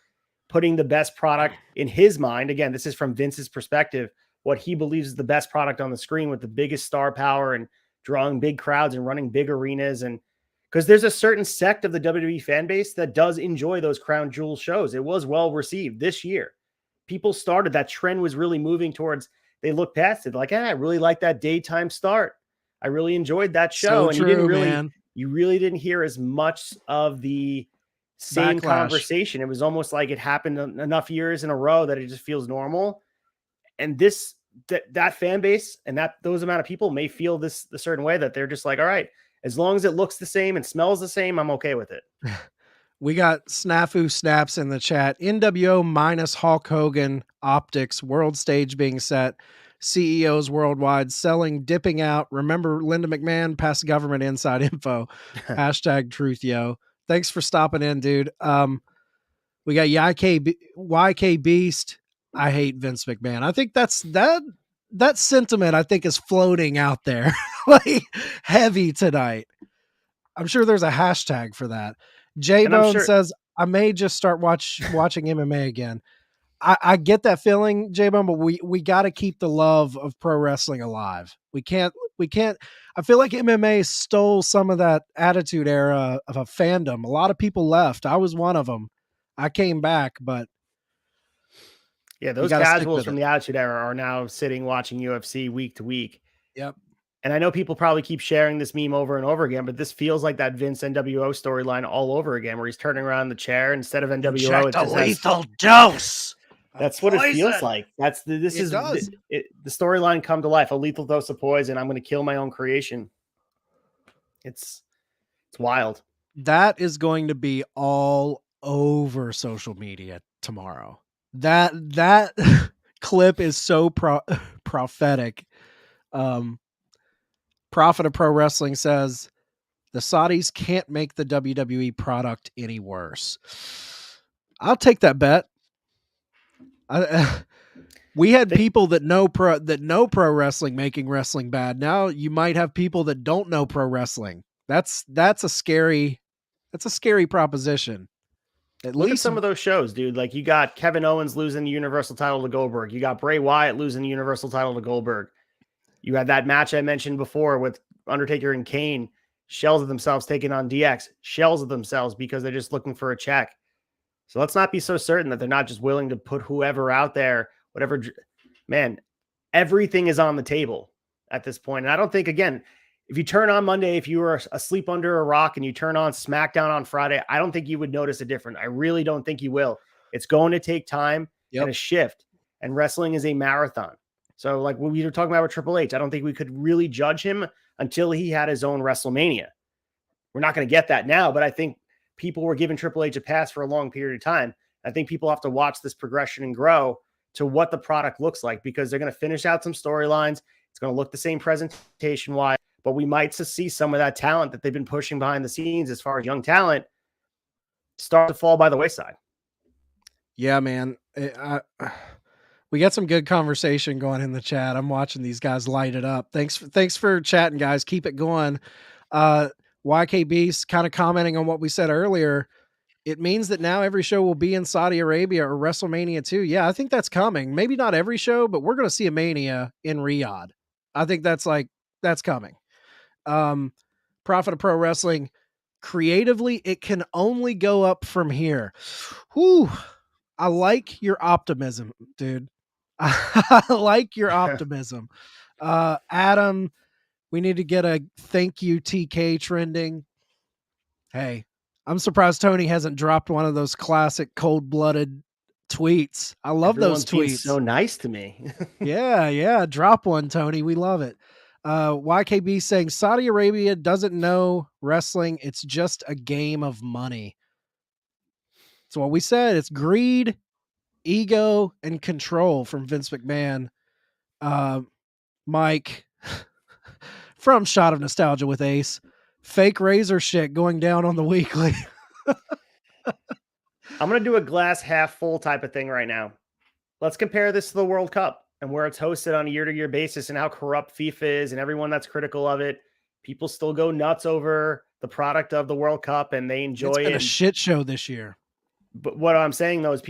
putting the best product in his mind. Again, this is from Vince's perspective, what he believes is the best product on the screen with the biggest star power and drawing big crowds and running big arenas. And because there's a certain sect of the WWE fan base that does enjoy those crown jewel shows. It was well received this year. People started, that trend was really moving towards, they look past it like, I really like that daytime start. I really enjoyed that show. So and true, you really didn't hear as much of the same backlash. Conversation. It was almost like it happened enough years in a row that it just feels normal. And that fan base and those amount of people may feel this a certain way, that they're just like, all right, as long as it looks the same and smells the same, I'm okay with it. We got Snafu Snaps in the chat. NWO minus Hulk Hogan optics, world stage being set, CEOs worldwide selling, dipping out. Remember Linda McMahon, past government inside info. Hashtag truth, yo. Thanks for stopping in, dude. We got YK Beast. I hate Vince McMahon. I think that sentiment, I think, is floating out there like heavy tonight. I'm sure there's a hashtag for that. J-Bone says, I may just start watching MMA again. I get that feeling, J-Bone, but we got to keep the love of pro wrestling alive. We can't, I feel like MMA stole some of that Attitude Era of a fandom. A lot of people left. I was one of them. I came back, but yeah, those casuals from the Attitude Era are now sitting watching UFC week to week. Yep. And I know people probably keep sharing this meme over and over again, but this feels like that Vince NWO storyline all over again, where he's turning around the chair instead of NWO. It's a lethal dose. That's what it feels like. That's the storyline come to life. A lethal dose of poison. I'm going to kill my own creation. It's wild. That is going to be all over social media tomorrow. That clip is so prophetic. Prophet of Pro Wrestling says the Saudis can't make the WWE product any worse. I'll take that bet. We had people that know pro wrestling making wrestling bad. Now you might have people that don't know pro wrestling. That's a scary proposition. Look at some of those shows, dude. Like, you got Kevin Owens losing the Universal title to Goldberg. You got Bray Wyatt losing the Universal title to Goldberg. You had that match I mentioned before with Undertaker and Kane, shells of themselves taking on DX, shells of themselves because they're just looking for a check. So let's not be so certain that they're not just willing to put whoever out there, whatever. Man, everything is on the table at this point. And I don't think, again, if you turn on Monday, if you were asleep under a rock and you turn on SmackDown on Friday, I don't think you would notice a difference. I really don't think you will. It's going to take time and a shift. And wrestling is a marathon. So like when we were talking about with Triple H, I don't think we could really judge him until he had his own WrestleMania. We're not going to get that now, but I think people were giving Triple H a pass for a long period of time. I think people have to watch this progression and grow to what the product looks like, because they're going to finish out some storylines. It's going to look the same presentation-wise, but we might just see some of that talent that they've been pushing behind the scenes as far as young talent start to fall by the wayside. Yeah, man. We got some good conversation going in the chat. I'm watching these guys light it up. Thanks for chatting, guys. Keep it going. YKB's kind of commenting on what we said earlier. It means that now every show will be in Saudi Arabia or WrestleMania too. Yeah, I think that's coming. Maybe not every show, but we're going to see a Mania in Riyadh. I think that's coming. Prophet of Pro Wrestling. creatively, it can only go up from here. Whew. I like your optimism, dude. I like your optimism. Adam, we need to get a thank you TK trending. Hey, I'm surprised Tony hasn't dropped one of those classic cold-blooded tweets. I love those Everyone's being tweets. so nice to me. Yeah. Drop one, Tony. We love it. YKB saying Saudi Arabia doesn't know wrestling. It's just a game of money. That's what we said. It's greed, ego, and control from Vince McMahon. Mike from Shot of Nostalgia with Ace. Fake razor shit going down on the weekly. I'm going to do a glass half full type of thing right now. Let's compare this to the World Cup and where it's hosted on a year-to-year basis and how corrupt FIFA is and everyone that's critical of it. People still go nuts over the product of the World Cup and they enjoy it. It's been a shit show this year. But what I'm saying though is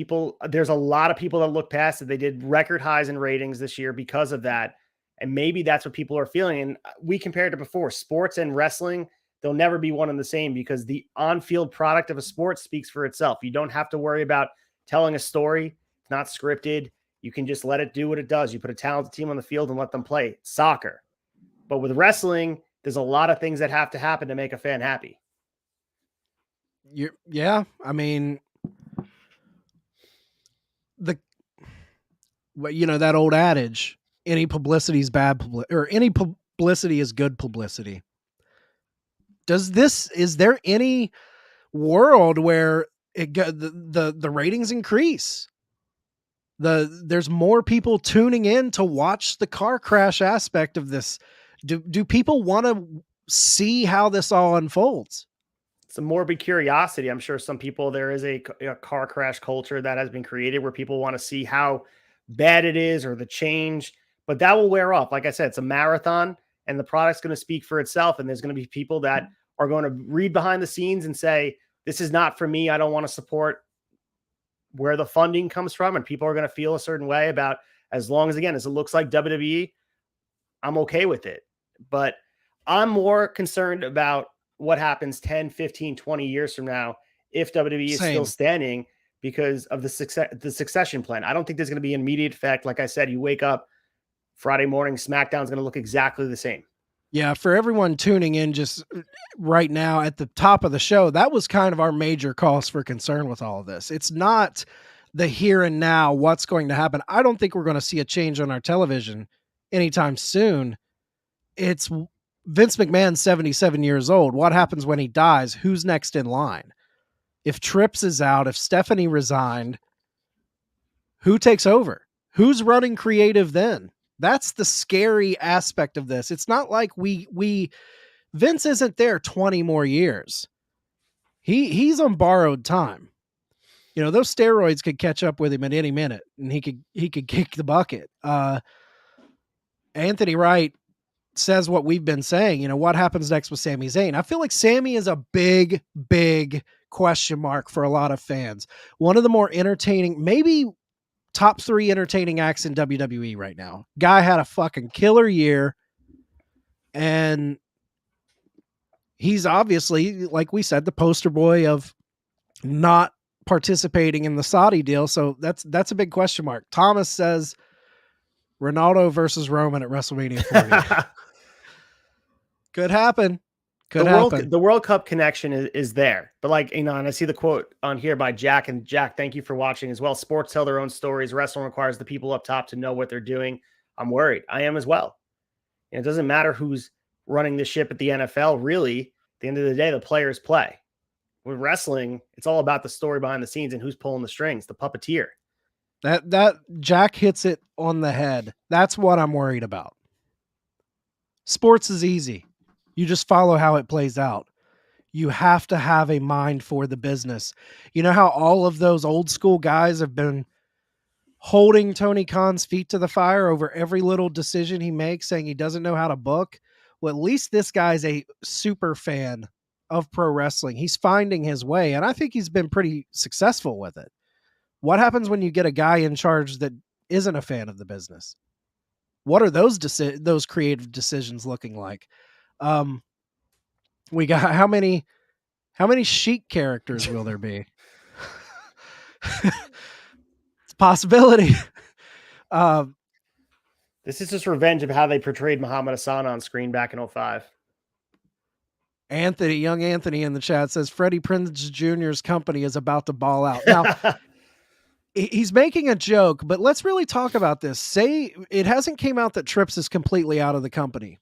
there's a lot of people that look past it. They did record highs in ratings this year because of that. And maybe that's what people are feeling. And we compared it before. Sports and wrestling, they'll never be one and the same because the on-field product of a sport speaks for itself. You don't have to worry about telling a story. It's not scripted. You can just let it do what it does. You put a talented team on the field and let them play soccer. But with wrestling, there's a lot of things that have to happen to make a fan happy. Yeah. I mean, that old adage, any publicity is bad publicity, or any publicity is good publicity. Is there any world where the ratings increase? There's more people tuning in to watch the car crash aspect of this. Do people want to see how this all unfolds? It's a morbid curiosity. I'm sure some people, there is a car crash culture that has been created where people want to see how bad it is or the change, but that will wear off. Like I said, it's a marathon and the product's going to speak for itself. And there's going to be people that are going to read behind the scenes and say, this is not for me. I don't want to support where the funding comes from. And people are going to feel a certain way about, as long as, again, as it looks like WWE, I'm okay with it. But I'm more concerned about what happens 10, 15, 20 years from now if WWE is still standing because of the succession plan. I don't think there's going to be an immediate effect. Like I said, you wake up Friday morning, SmackDown's going to look exactly the same. Yeah, for everyone tuning in just right now at the top of the show, that was kind of our major cause for concern with all of this. It's not the here and now, what's going to happen. I don't think we're going to see a change on our television anytime soon. It's Vince McMahon, 77 years old. What happens when he dies? Who's next in line? If Trips is out, if Stephanie resigned, who takes over? Who's running creative then? That's the scary aspect of this. It's not like Vince isn't there 20 more years. He's on borrowed time. Those steroids could catch up with him at any minute and he could kick the bucket. Anthony Wright says what we've been saying, what happens next with Sami Zayn? I feel like Sami is a big, big question mark for a lot of fans. One of the more entertaining, maybe top 3 entertaining acts in WWE right now. Guy had a fucking killer year. And he's obviously, like we said, the poster boy of not participating in the Saudi deal. So that's a big question mark. Thomas says Ronaldo versus Roman at WrestleMania 40. Could happen. The World Cup connection is there. But and I see the quote on here by Jack. And Jack, thank you for watching as well. Sports tell their own stories. Wrestling requires the people up top to know what they're doing. I'm worried. I am as well. It doesn't matter who's running the ship at the NFL. Really, at the end of the day, the players play. With wrestling, it's all about the story behind the scenes and who's pulling the strings, the puppeteer. That Jack hits it on the head. That's what I'm worried about. Sports is easy. You just follow how it plays out. You have to have a mind for the business. You know how all of those old school guys have been holding Tony Khan's feet to the fire over every little decision he makes, saying he doesn't know how to book? Well, at least this guy's a super fan of pro wrestling. He's finding his way, and I think he's been pretty successful with it. What happens when you get a guy in charge that isn't a fan of the business? What are those creative decisions looking like? We got how many How many Sheik characters will there be? It's a possibility. This is just revenge of how they portrayed Muhammad Hassan on screen back in 05. Young Anthony in the chat says Freddie Prinze Jr.'s company is about to ball out. Now, he's making a joke, but let's really talk about this. Say it hasn't came out that Trips is completely out of the company.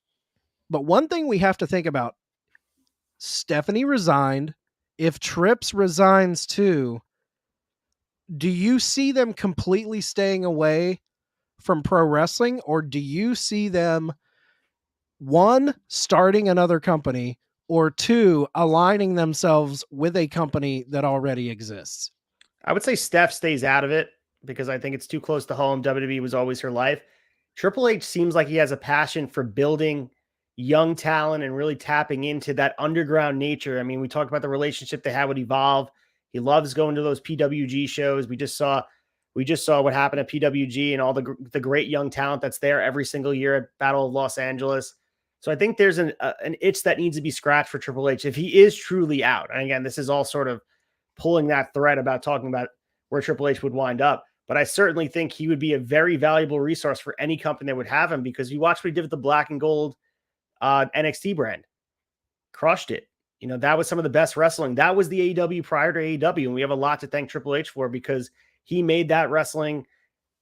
But one thing we have to think about, Stephanie resigned. If Trips resigns too, do you see them completely staying away from pro wrestling, or do you see them, one, starting another company, or two, aligning themselves with a company that already exists? I would say Steph stays out of it because I think it's too close to home. WWE was always her life. Triple H seems like he has a passion for building young talent and really tapping into that underground nature. I mean, we talked about the relationship they had with Evolve. He loves going to those PWG shows. We just saw what happened at PWG and all the great young talent that's there every single year at Battle of Los Angeles. So I think there's an itch that needs to be scratched for Triple H if he is truly out. And again, this is all sort of pulling that thread about talking about where Triple H would wind up. But I certainly think he would be a very valuable resource for any company that would have him, because you watch what he did with the black and gold NXT brand. Crushed it. You know, that was some of the best wrestling. That was the AEW prior to AEW. And we have a lot to thank Triple H for, because he made that wrestling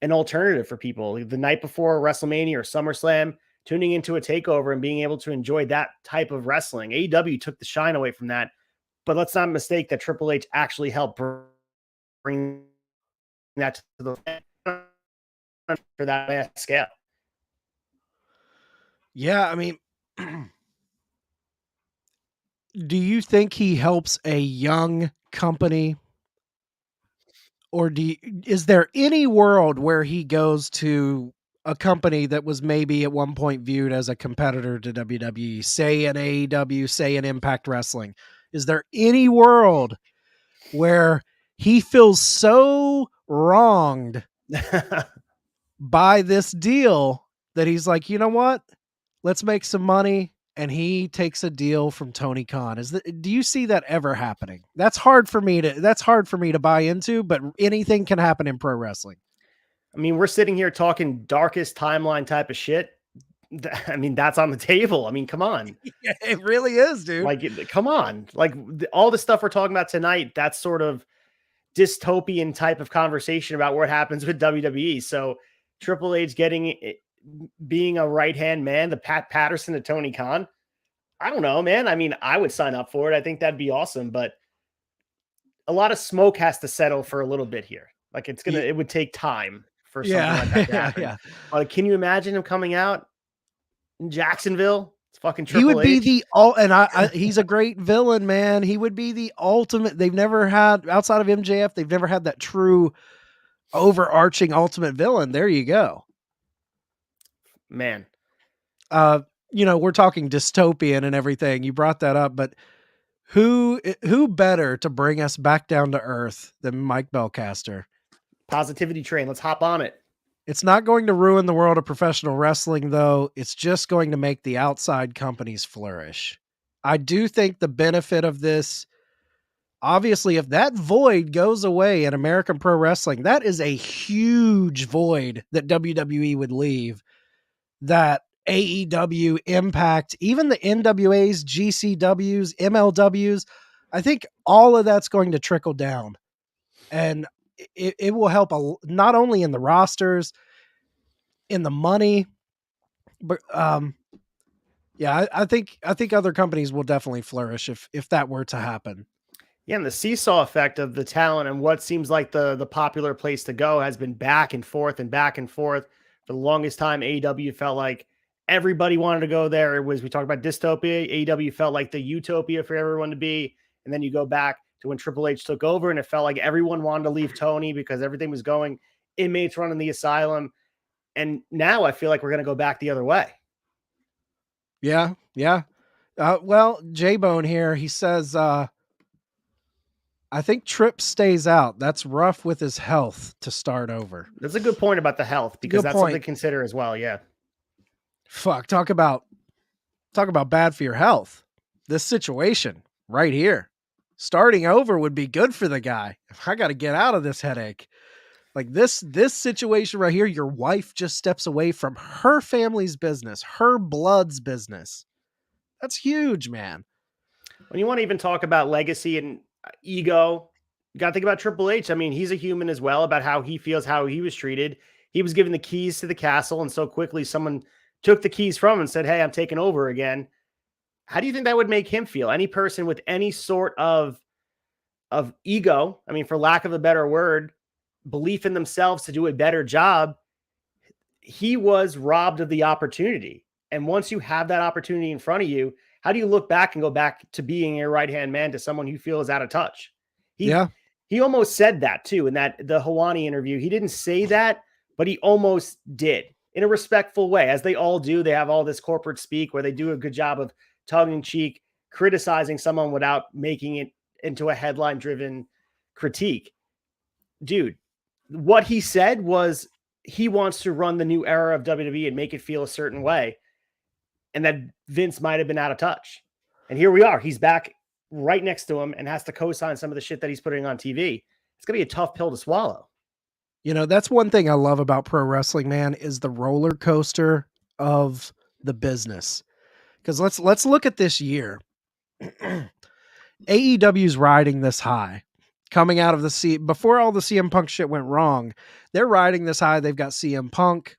an alternative for people. The night before WrestleMania or SummerSlam, tuning into a takeover and being able to enjoy that type of wrestling. AEW took the shine away from that. But let's not mistake that Triple H actually helped bring that to the for that scale. Yeah, I mean, do you think he helps a young company, or is there any world where he goes to a company that was maybe at one point viewed as a competitor to WWE, say an AEW, say an Impact Wrestling? Is there any world where he feels so wronged by this deal that he's like, you know what? Let's make some money, and he takes a deal from Tony Khan. Do you see that ever happening? That's hard for me to buy into, but anything can happen in pro wrestling. I mean, we're sitting here talking darkest timeline type of shit. I mean, that's on the table. I mean, come on. Yeah, it really is, dude. Like, come on. Like, all the stuff we're talking about tonight, that's sort of dystopian type of conversation about what happens with WWE. So Triple H being a right-hand man, the Pat Patterson to Tony Khan. I don't know, man. I mean, I would sign up for it. I think that'd be awesome, but a lot of smoke has to settle for a little bit here. Like, it would take time for something like that to happen. Yeah. Like, can you imagine him coming out in Jacksonville? It's fucking Triple H. He would be he's a great villain, man. He would be the ultimate. They've never had, outside of MJF, they've never had that true overarching ultimate villain. There you go. Man. We're talking dystopian and everything. You brought that up, but who better to bring us back down to earth than Mike Belcaster? Positivity train. Let's hop on it. It's not going to ruin the world of professional wrestling, though. It's just going to make the outside companies flourish. I do think the benefit of this, obviously, if that void goes away in American pro wrestling, that is a huge void that WWE would leave, that AEW, Impact, even the NWAs, GCWs, MLWs, I think all of that's going to trickle down. And it will help not only in the rosters, in the money, but I think other companies will definitely flourish if that were to happen. Yeah, and the seesaw effect of the talent and what seems like the popular place to go has been back and forth and back and forth. For the longest time, AEW felt like everybody wanted to go there. We talked about dystopia. AEW felt like the utopia for everyone to be. And then you go back to when Triple H took over, and it felt like everyone wanted to leave Tony because everything was going, inmates running the asylum. And now I feel like we're going to go back the other way. Yeah. Well, J-Bone here, he says, I think Tripp stays out. That's rough with his health to start over. That's a good point about the health, because that's something to consider as well. Yeah. Fuck. Talk about bad for your health. This situation right here. Starting over would be good for the guy. I got to get out of this headache. Like this situation right here, your wife just steps away from her family's business, her blood's business. That's huge, man. When you want to even talk about legacy and ego, you got to think about Triple H. I mean, he's a human as well, about how he feels, how he was treated. He was given the keys to the castle, and so quickly someone took the keys from him and said, "Hey, I'm taking over again." How do you think that would make him feel? Any person with any sort of ego, I mean, for lack of a better word, belief in themselves to do a better job, he was robbed of the opportunity. And once you have that opportunity in front of you, how do you look back and go back to being your right hand man to someone who feels out of touch? He Yeah. he almost said that too in that the Hawani interview. He didn't say that, but he almost did in a respectful way, as they all do. They have all this corporate speak where they do a good job of tongue in cheek criticizing someone without making it into a headline driven critique. Dude, what he said was he wants to run the new era of WWE and make it feel a certain way, and that Vince might have been out of touch. And here we are. He's back right next to him and has to co-sign some of the shit that he's putting on TV. It's going to be a tough pill to swallow. You know, that's one thing I love about pro wrestling, man, is the roller coaster of the business. Because let's look at this year. AEW's riding this high. Coming out of the before all the CM Punk shit went wrong, they're riding this high. They've got CM Punk.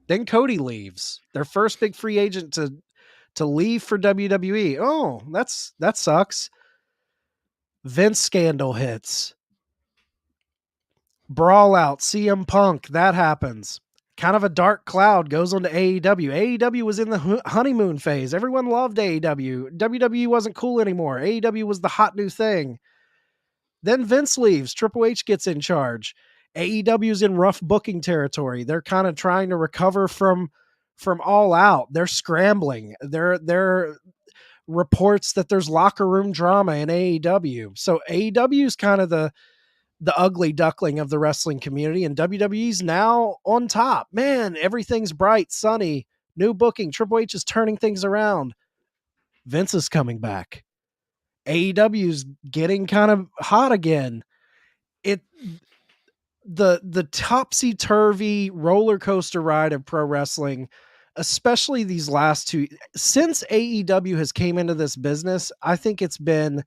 Then Cody leaves. Their first big free agent to leave for WWE. Oh, that sucks. Vince scandal hits. Brawl out, CM Punk, that happens. Kind of a dark cloud goes on to AEW. AEW was in the honeymoon phase. Everyone loved AEW. WWE wasn't cool anymore. AEW was the hot new thing. Then Vince leaves. Triple H gets in charge. AEW's in rough booking territory. They're kind of trying to recover from All Out. They're scrambling. They're reports that there's locker room drama in AEW. So AEW's kind of the ugly duckling of the wrestling community, and WWE's now on top. Man, everything's bright, sunny, new booking. Triple H is turning things around. Vince is coming back. AEW's getting kind of hot again. The topsy-turvy roller coaster ride of pro wrestling, especially these last two, since AEW has came into this business, I think it's been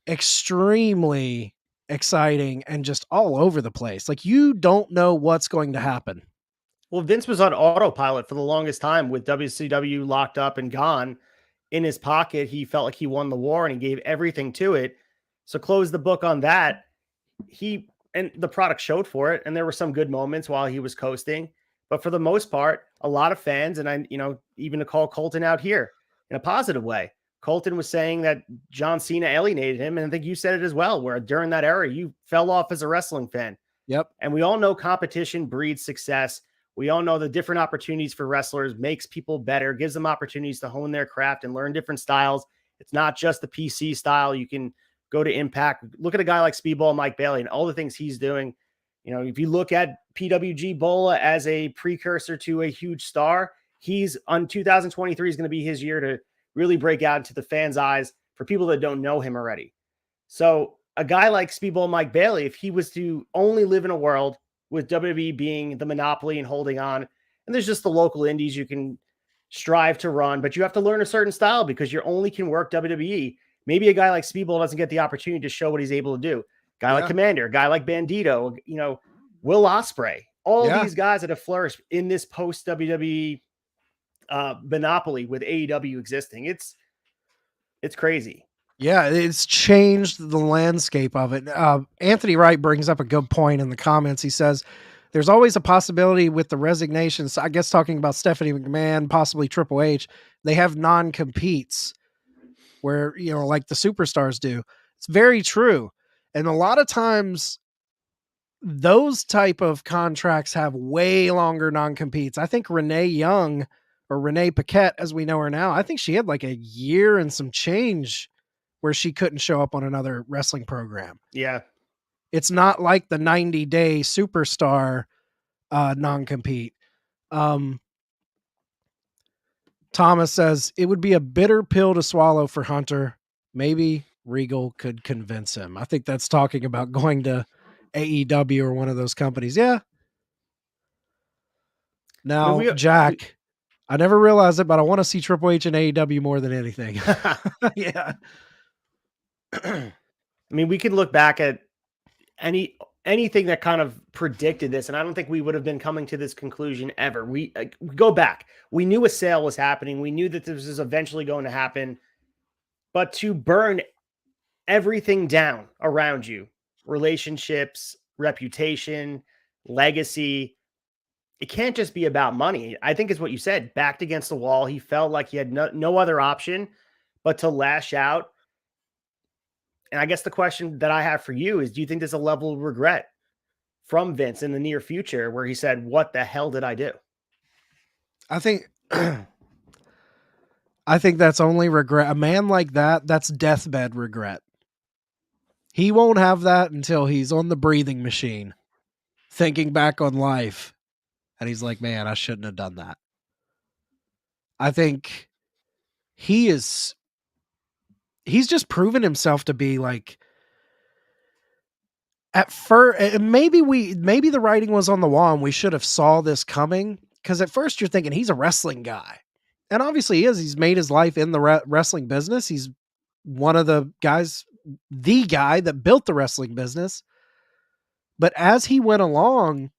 extremely exciting and just all over the place. Like, you don't know what's going to happen. Well, Vince was on autopilot for the longest time with WCW locked up and gone in his pocket. He felt like he won the war and he gave everything to it. So close the book on that. And the product showed for it. And there were some good moments while he was coasting, but for the most part, a lot of fans, and even to call Colton out here in a positive way, Colton was saying that John Cena alienated him. And I think you said it as well, where during that era, you fell off as a wrestling fan. Yep. And we all know competition breeds success. We all know the different opportunities for wrestlers makes people better, gives them opportunities to hone their craft and learn different styles. It's not just the PC style. You can go to Impact. Look at a guy like Speedball Mike Bailey and all the things he's doing. If you look at PWG Bola as a precursor to a huge star, he's on 2023 is going to be his year to really break out into the fans' eyes for people that don't know him already. So a guy like Speedball Mike Bailey, if he was to only live in a world with WWE being the monopoly and holding on, and there's just the local indies you can strive to run, but you have to learn a certain style because you only can work WWE. Maybe a guy like Speedball doesn't get the opportunity to show what he's able to do. Guy like Commander, guy like Bandito, Will Ospreay, all these guys that have flourished in this post WWE monopoly with AEW existing. It's crazy. Yeah, it's changed the landscape of it. Anthony Wright brings up a good point in the comments. He says, there's always a possibility with the resignations. I guess talking about Stephanie McMahon, possibly Triple H, they have non-competes where, like the superstars do. It's very true. And a lot of times those type of contracts have way longer non-competes. I think Renee Young, or Renee Paquette, as we know her now, I think she had like a year and some change where she couldn't show up on another wrestling program. Yeah. It's not like the 90-day superstar non-compete. Thomas says, it would be a bitter pill to swallow for Hunter. Maybe Regal could convince him. I think that's talking about going to AEW or one of those companies. Yeah. I mean, Now, Jack, I never realized it, but I want to see Triple H in AEW more than anything. Yeah. I mean, we can look back at anything that kind of predicted this, and I don't think we would have been coming to this conclusion ever. We go back. We knew a sale was happening. We knew that this was eventually going to happen, but to burn everything down around you, relationships, reputation, legacy, it can't just be about money. I think it's what you said, backed against the wall. He felt like he had no other option but to lash out. And I guess the question that I have for you is, do you think there's a level of regret from Vince in the near future where he said, what the hell did I do? I think that's only regret. A man like that, that's deathbed regret. He won't have that until he's on the breathing machine, thinking back on life. And he's like, man, I shouldn't have done that. I think he's just proven himself to be like, at first, maybe the writing was on the wall and we should have saw this coming. Because at first you're thinking he's a wrestling guy. And obviously he is. He's made his life in the wrestling business. He's one of the guys, the guy that built the wrestling business. But as he went along,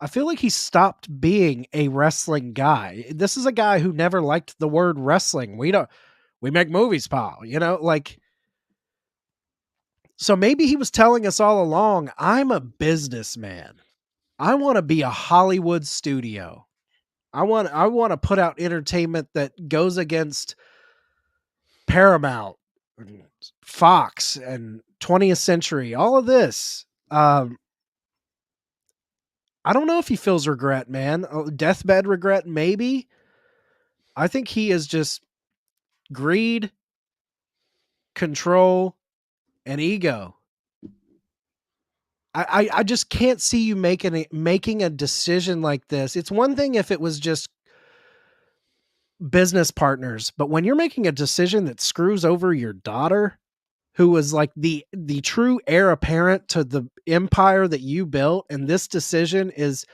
I feel like he stopped being a wrestling guy. This is a guy who never liked the word wrestling. We make movies, pal, like, so maybe he was telling us all along, I'm a businessman. I want to be a Hollywood studio. I want to put out entertainment that goes against Paramount, Fox, and 20th Century, all of this. I don't know if he feels regret, man. Deathbed regret, maybe. I think he is just greed, control, and ego. I just can't see you making a decision like this. It's one thing if it was just business partners, but when you're making a decision that screws over your daughter, who was like the true heir apparent to the empire that you built, and this decision is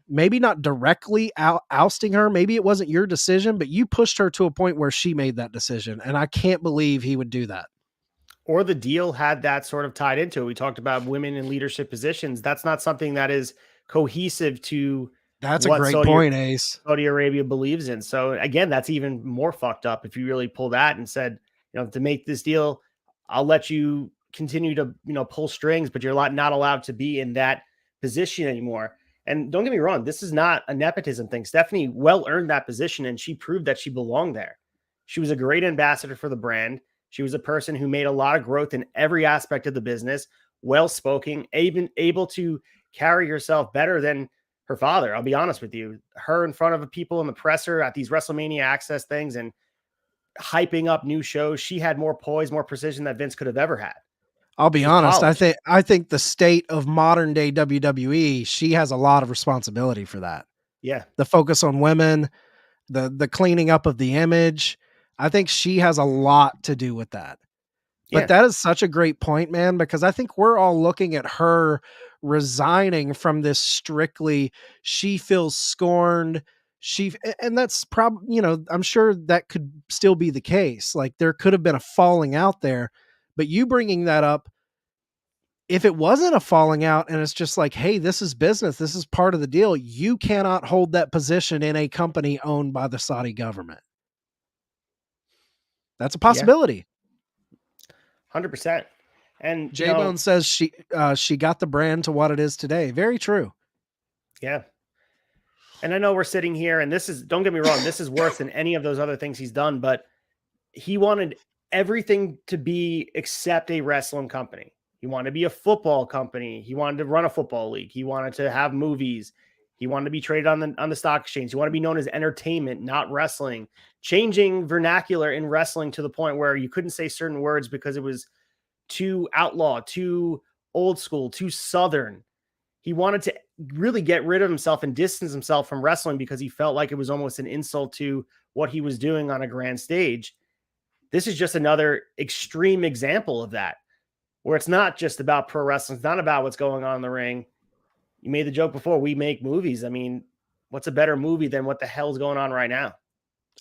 maybe not directly ousting her, maybe it wasn't your decision, but you pushed her to a point where she made that decision, and I can't believe he would do that. Or the deal had that sort of tied into it. We talked about women in leadership positions. That's not something that is cohesive to That's a great point, Ace. Saudi Arabia believes in. So again, that's even more fucked up if you really pull that and said, to make this deal, I'll let you continue to, pull strings, but you're not allowed to be in that position anymore. And don't get me wrong, this is not a nepotism thing. Stephanie well earned that position, and she proved that she belonged there. She was a great ambassador for the brand. She was a person who made a lot of growth in every aspect of the business, well-spoken, even able to carry herself better than her father. I'll be honest with you. Her in front of people in the presser at these WrestleMania Access things and hyping up new shows. She had more poise, more precision than Vince could have ever had. I'll be honest. I think the state of modern day WWE, she has a lot of responsibility for that. Yeah. The focus on women, the cleaning up of the image. I think she has a lot to do with that. But that is such a great point, man, because I think we're all looking at her resigning from this strictly, she feels scorned. And that's probably, I'm sure that could still be the case. Like there could have been a falling out there, but you bringing that up, if it wasn't a falling out and it's just like, hey, this is business, this is part of the deal, you cannot hold that position in a company owned by the Saudi government. That's a possibility. 100%. And J-Bone says she got the brand to what it is today. Very true. Yeah. And I know we're sitting here and this is, don't get me wrong, this is worse than any of those other things he's done, but he wanted everything to be except a wrestling company. He wanted to be a football company. He wanted to run a football league. He wanted to have movies. He wanted to be traded on the stock exchange. He wanted to be known as entertainment, not wrestling. Changing vernacular in wrestling to the point where you couldn't say certain words because it was too outlaw, too old school, too Southern. He wanted to really get rid of himself and distance himself from wrestling because he felt like it was almost an insult to what he was doing on a grand stage. This is just another extreme example of that, where it's not just about pro wrestling. It's not about what's going on in the ring. You made the joke before, we make movies. I mean, what's a better movie than what the hell's going on right now?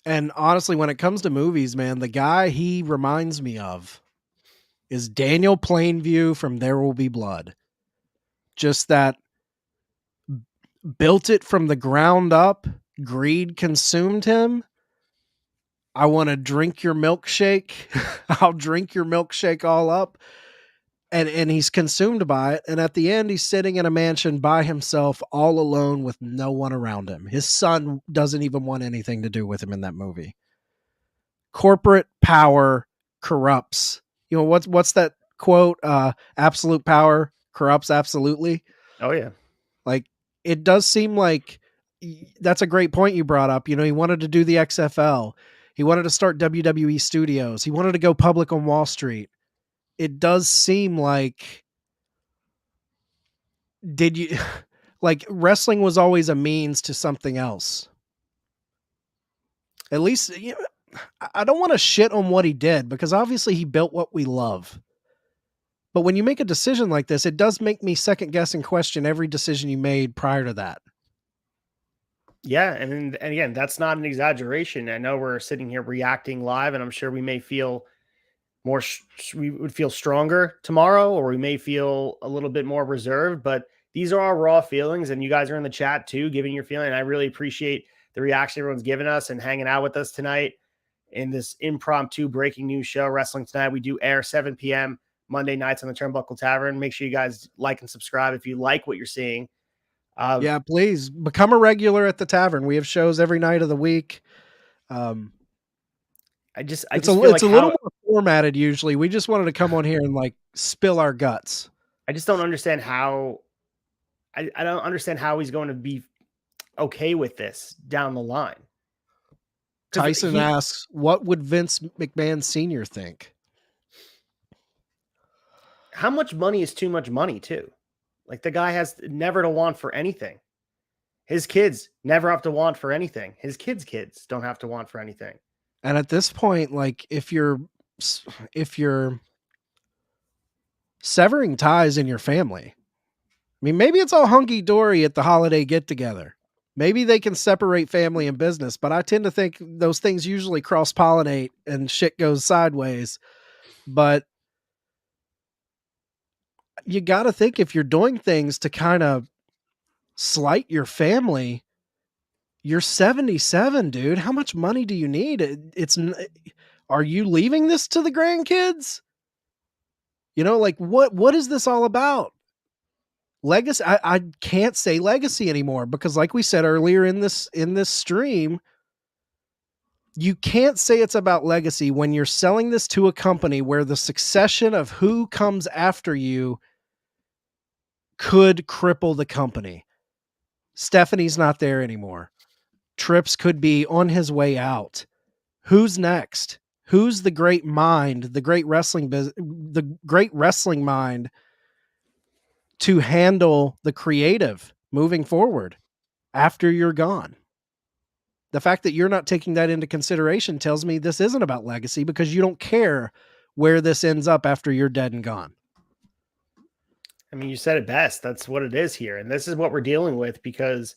And honestly, when it comes to movies, man, the guy he reminds me of is Daniel Plainview from There Will Be Blood. Just that built it from the ground up. Greed consumed him. I want to drink your milkshake. I'll drink your milkshake all up. And he's consumed by it. And at the end, he's sitting in a mansion by himself, all alone with no one around him. His son doesn't even want anything to do with him in that movie. Corporate power corrupts. You know, what's that quote? Absolute power corrupts absolutely. Oh yeah. Like, it does seem like that's a great point you brought up. You know, he wanted to do the XFL. He wanted to start WWE studios. He wanted to go public on Wall Street. It does seem like like wrestling was always a means to something else. At least, you know, I don't want to shit on what he did because obviously he built what we love. But when you make a decision like this, it does make me second guess and question every decision you made prior to that. Yeah, and again, that's not an exaggeration. I know we're sitting here reacting live, and I'm sure we may feel more. We would feel stronger tomorrow, or we may feel a little bit more reserved. But these are our raw feelings, and you guys are in the chat too, giving your feeling. And I really appreciate the reaction everyone's given us and hanging out with us tonight in this impromptu breaking news show, Wrestling Tonight. We do air 7 p.m. Monday nights on the Turnbuckle Tavern. Make sure you guys like and subscribe if you like what you're seeing. Yeah, please become a regular at the tavern. We have shows every night of the week. It's a little more formatted usually. We just wanted to come on here and like spill our guts. I just don't understand how. I don't understand how he's going to be okay with this down the line. Tyson asks, "What would Vince McMahon Sr. think?" How much money is too much money, too? Like, the guy has never to want for anything. His kids never have to want for anything. His kids don't have to want for anything. And at this point, like, if you're severing ties in your family, I mean, maybe it's all hunky dory at the holiday get together. Maybe they can separate family and business, but I tend to think those things usually cross pollinate and shit goes sideways. But you got to think if you're doing things to kind of slight your family, you're 77, dude. How much money do you need? Are you leaving this to the grandkids? You know, like what is this all about? Legacy. I can't say legacy anymore because like we said earlier in this stream, you can't say it's about legacy when you're selling this to a company where the succession of who comes after you could cripple the company. Stephanie's not there anymore. Trips could be on his way out. Who's next? Who's the great mind, the great wrestling mind to handle the creative moving forward after you're gone? The fact that you're not taking that into consideration tells me this isn't about legacy because you don't care where this ends up after you're dead and gone. I mean, you said it best. That's what it is here. And this is what we're dealing with because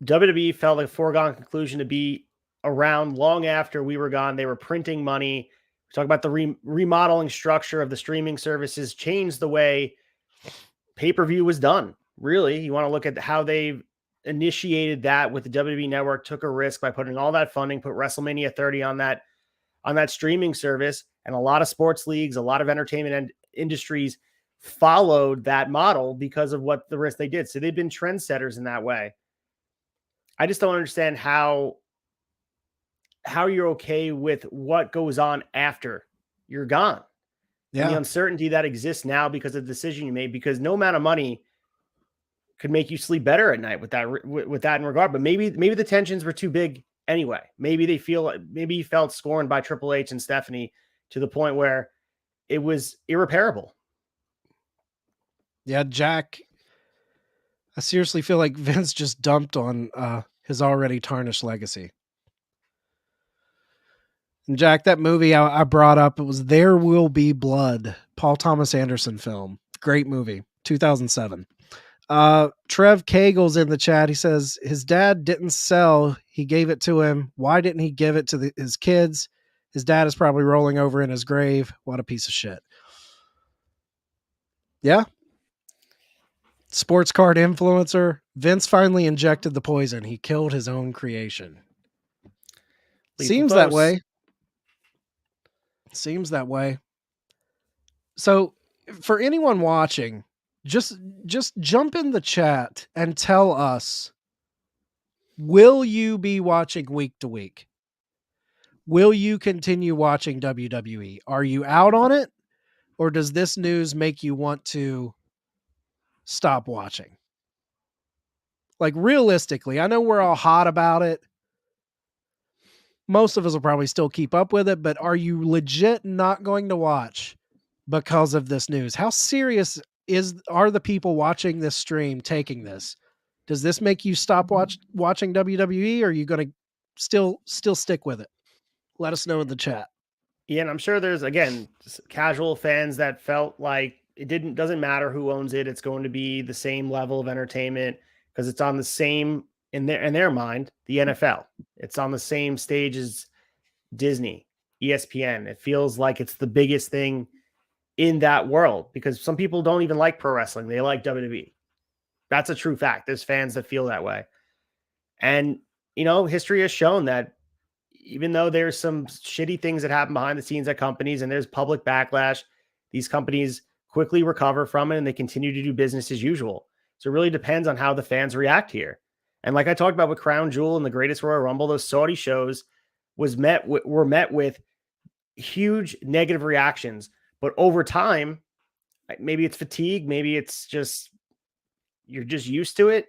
WWE felt like a foregone conclusion to be around long after we were gone. They were printing money. We talk about the remodeling structure of the streaming services, changed the way pay-per-view was done. Really, you want to look at how they initiated that with the WWE Network, took a risk by putting all that funding, put WrestleMania 30 on that streaming service, and a lot of sports leagues, a lot of entertainment and industries followed that model because of what the risk they did. So they've been trendsetters in that way. I just don't understand how you're okay with what goes on after you're gone. Yeah. And the uncertainty that exists now because of the decision you made, because no amount of money could make you sleep better at night with that in regard. But maybe the tensions were too big anyway. Maybe he felt scorned by Triple H and Stephanie to the point where it was irreparable. Yeah, Jack, I seriously feel like Vince just dumped on his already tarnished legacy. And Jack, that movie I brought up, it was There Will Be Blood, Paul Thomas Anderson film. Great movie, 2007. Trev Cagel's in the chat. He says his dad didn't sell. He gave it to him. Why didn't he give it to his kids? His dad is probably rolling over in his grave. What a piece of shit. Yeah. Sports card influencer. Vince finally injected the poison. He killed his own creation. Lethal Seems dose. that way. Seems that way. So for anyone watching, just jump in the chat and tell us, will you be watching week to week? Will you continue watching WWE? Are you out on it? Or does this news make you want to stop watching? Like realistically, I know we're all hot about it. Most of us will probably still keep up with it, but are you legit not going to watch because of this news? How serious are the people watching this stream taking this? Does this make you stop watching WWE, or are you going to still stick with it? Let us know in the chat. Yeah, and I'm sure there's again casual fans that felt like doesn't matter who owns it, it's going to be the same level of entertainment because it's on the same in their mind, the NFL. It's on the same stage as Disney, ESPN. It feels like it's the biggest thing in that world because some people don't even like pro wrestling. They like WWE. That's a true fact. There's fans that feel that way. And, history has shown that even though there's some shitty things that happen behind the scenes at companies and there's public backlash, these companies quickly recover from it and they continue to do business as usual. So it really depends on how the fans react here. And like I talked about with Crown Jewel and the Greatest Royal Rumble, those Saudi shows were met with huge negative reactions. But over time, maybe it's fatigue, maybe it's just you're just used to it.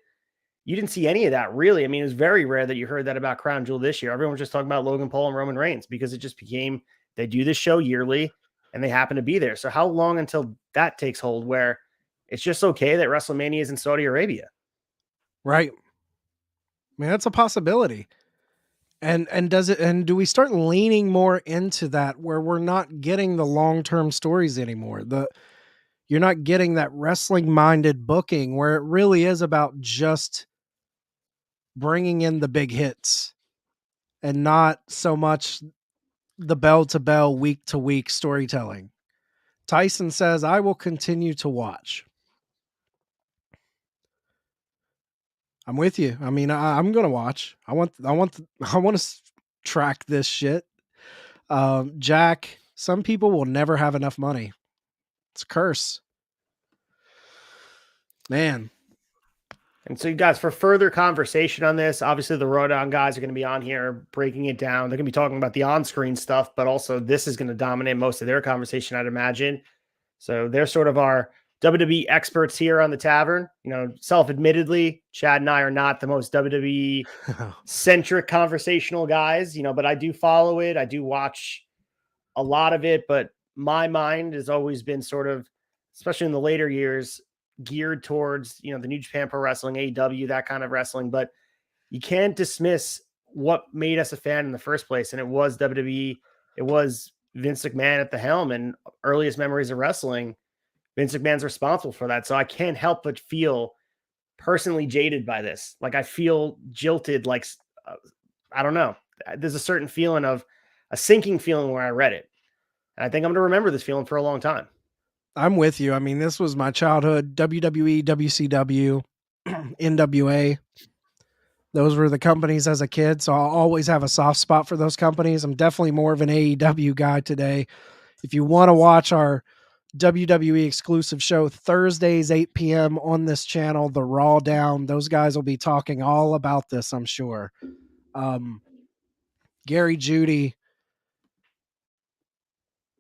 You didn't see any of that, really. I mean, it was very rare that you heard that about Crown Jewel this year. Everyone was just talking about Logan Paul and Roman Reigns because it just became they do this show yearly and they happen to be there. So how long until that takes hold where it's just okay that WrestleMania is in Saudi Arabia? Right. I mean, that's a possibility. And do we start leaning more into that where we're not getting the long-term stories anymore? You're not getting that wrestling minded booking where it really is about just bringing in the big hits and not so much the bell to bell, week to week storytelling. Tyson says, I will continue to watch. I'm with you. I mean, I'm going to watch. I want to track this shit. Jack, some people will never have enough money. It's a curse. Man. And so, you guys, for further conversation on this, obviously the Rodan guys are going to be on here breaking it down. They're going to be talking about the on-screen stuff, but also this is going to dominate most of their conversation, I'd imagine. So they're sort of our WWE experts here on the Tavern. Self-admittedly, Chad and I are not the most WWE-centric conversational guys, but I do follow it. I do watch a lot of it, but my mind has always been sort of, especially in the later years, geared towards, the New Japan Pro Wrestling, AEW, that kind of wrestling. But you can't dismiss what made us a fan in the first place. And it was WWE. It was Vince McMahon at the helm, and earliest memories of wrestling, Vince McMahon's responsible for that. So I can't help but feel personally jaded by this. Like I feel jilted. Like, I don't know. There's a certain feeling of a sinking feeling where I read it. And I think I'm going to remember this feeling for a long time. I'm with you. I mean, this was my childhood. WWE, WCW, NWA. Those were the companies as a kid. So I'll always have a soft spot for those companies. I'm definitely more of an AEW guy today. If you want to watch our WWE exclusive show Thursdays, 8 p.m. on this channel, The Raw Down, those guys will be talking all about this, I'm sure. Gary Judy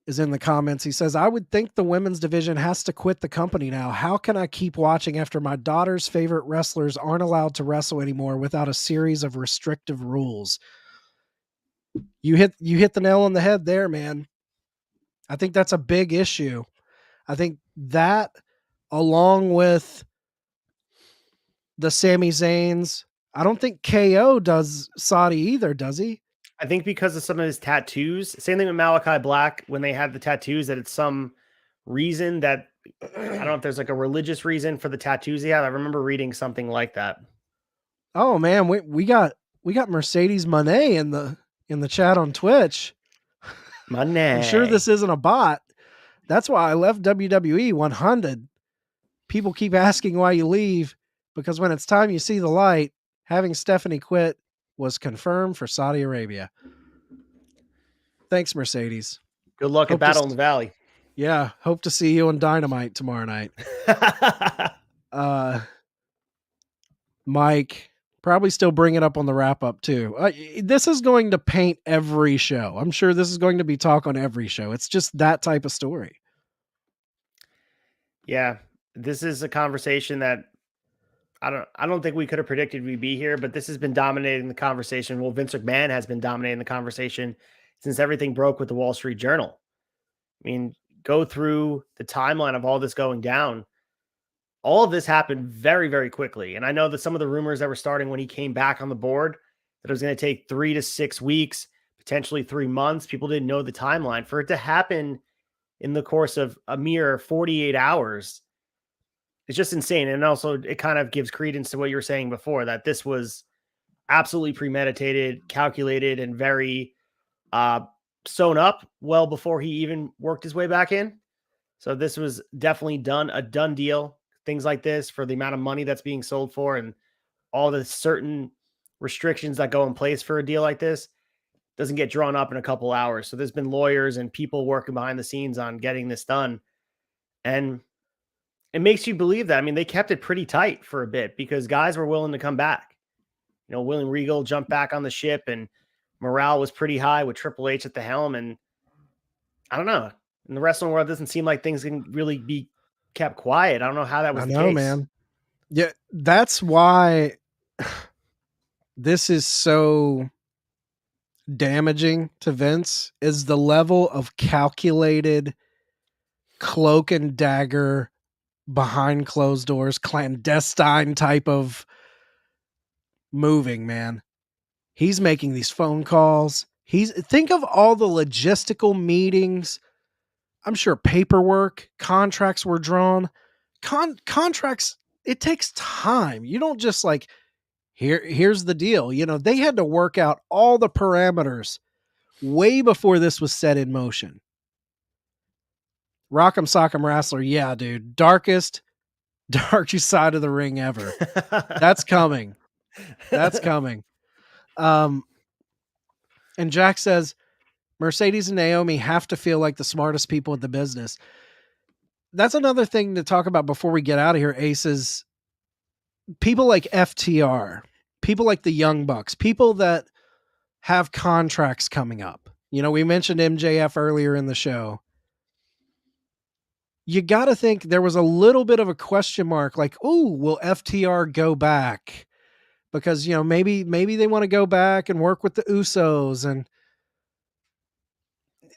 is in the comments. He says, I would think the women's division has to quit the company now. How can I keep watching after my daughter's favorite wrestlers aren't allowed to wrestle anymore without a series of restrictive rules? You hit the nail on the head there, man. I think that's a big issue. I think that, along with the Sami Zayns, I don't think KO does Saudi either, does he? I think because of some of his tattoos. Same thing with Malachi Black when they had the tattoos. That it's some reason that I don't know if there's like a religious reason for the tattoos he had. I remember reading something like that. Oh man, we got Mercedes Monet in the chat on Twitch. I'm sure this isn't a bot. That's why I left WWE 100. People keep asking why you leave because when it's time you see the light, having Stephanie quit was confirmed for Saudi Arabia. Thanks, Mercedes. Good luck at Battle in the Valley. Yeah, hope to see you on Dynamite tomorrow night. Mike, probably still bring it up on the wrap up too. This is going to paint every show. I'm sure this is going to be talk on every show. It's just that type of story. Yeah, this is a conversation that I don't think we could have predicted we'd be here, but this has been dominating the conversation. Well, Vince McMahon has been dominating the conversation since everything broke with the Wall Street Journal. I mean, go through the timeline of all this going down. All of this happened very, very quickly. And I know that some of the rumors that were starting when he came back on the board, that it was going to take 3 to 6 weeks, potentially 3 months. People didn't know the timeline. For it to happen in the course of a mere 48 hours, it's just insane. And also it kind of gives credence to what you were saying before, that this was absolutely premeditated, calculated, and very sewn up well before he even worked his way back in. So this was definitely a done deal. Things like this, for the amount of money that's being sold for and all the certain restrictions that go in place for a deal like this, doesn't get drawn up in a couple hours. So there's been lawyers and people working behind the scenes on getting this done. And it makes you believe that. I mean, they kept it pretty tight for a bit because guys were willing to come back. You know, William Regal jumped back on the ship and morale was pretty high with Triple H at the helm. And I don't know. In the wrestling world, it doesn't seem like things can really be kept quiet. I don't know how that was the case. Man. Yeah, that's why this is so damaging to Vince, is the level of calculated cloak and dagger behind closed doors, clandestine type of moving, man. He's making these phone calls. Think of all the logistical meetings. I'm sure paperwork, contracts were drawn. Contracts, it takes time. You don't just like, here's the deal. You know, they had to work out all the parameters way before this was set in motion. Rock'em Sock'em Wrestler, yeah, dude. Darkest side of the ring ever. That's coming. That's coming. And Jack says, Mercedes and Naomi have to feel like the smartest people in the business. That's another thing to talk about before we get out of here, Aces. People like FTR, people like the Young Bucks, people that have contracts coming up. You know, we mentioned MJF earlier in the show. You got to think there was a little bit of a question mark, like, oh, will FTR go back? Because, you know, maybe they want to go back and work with the Usos, and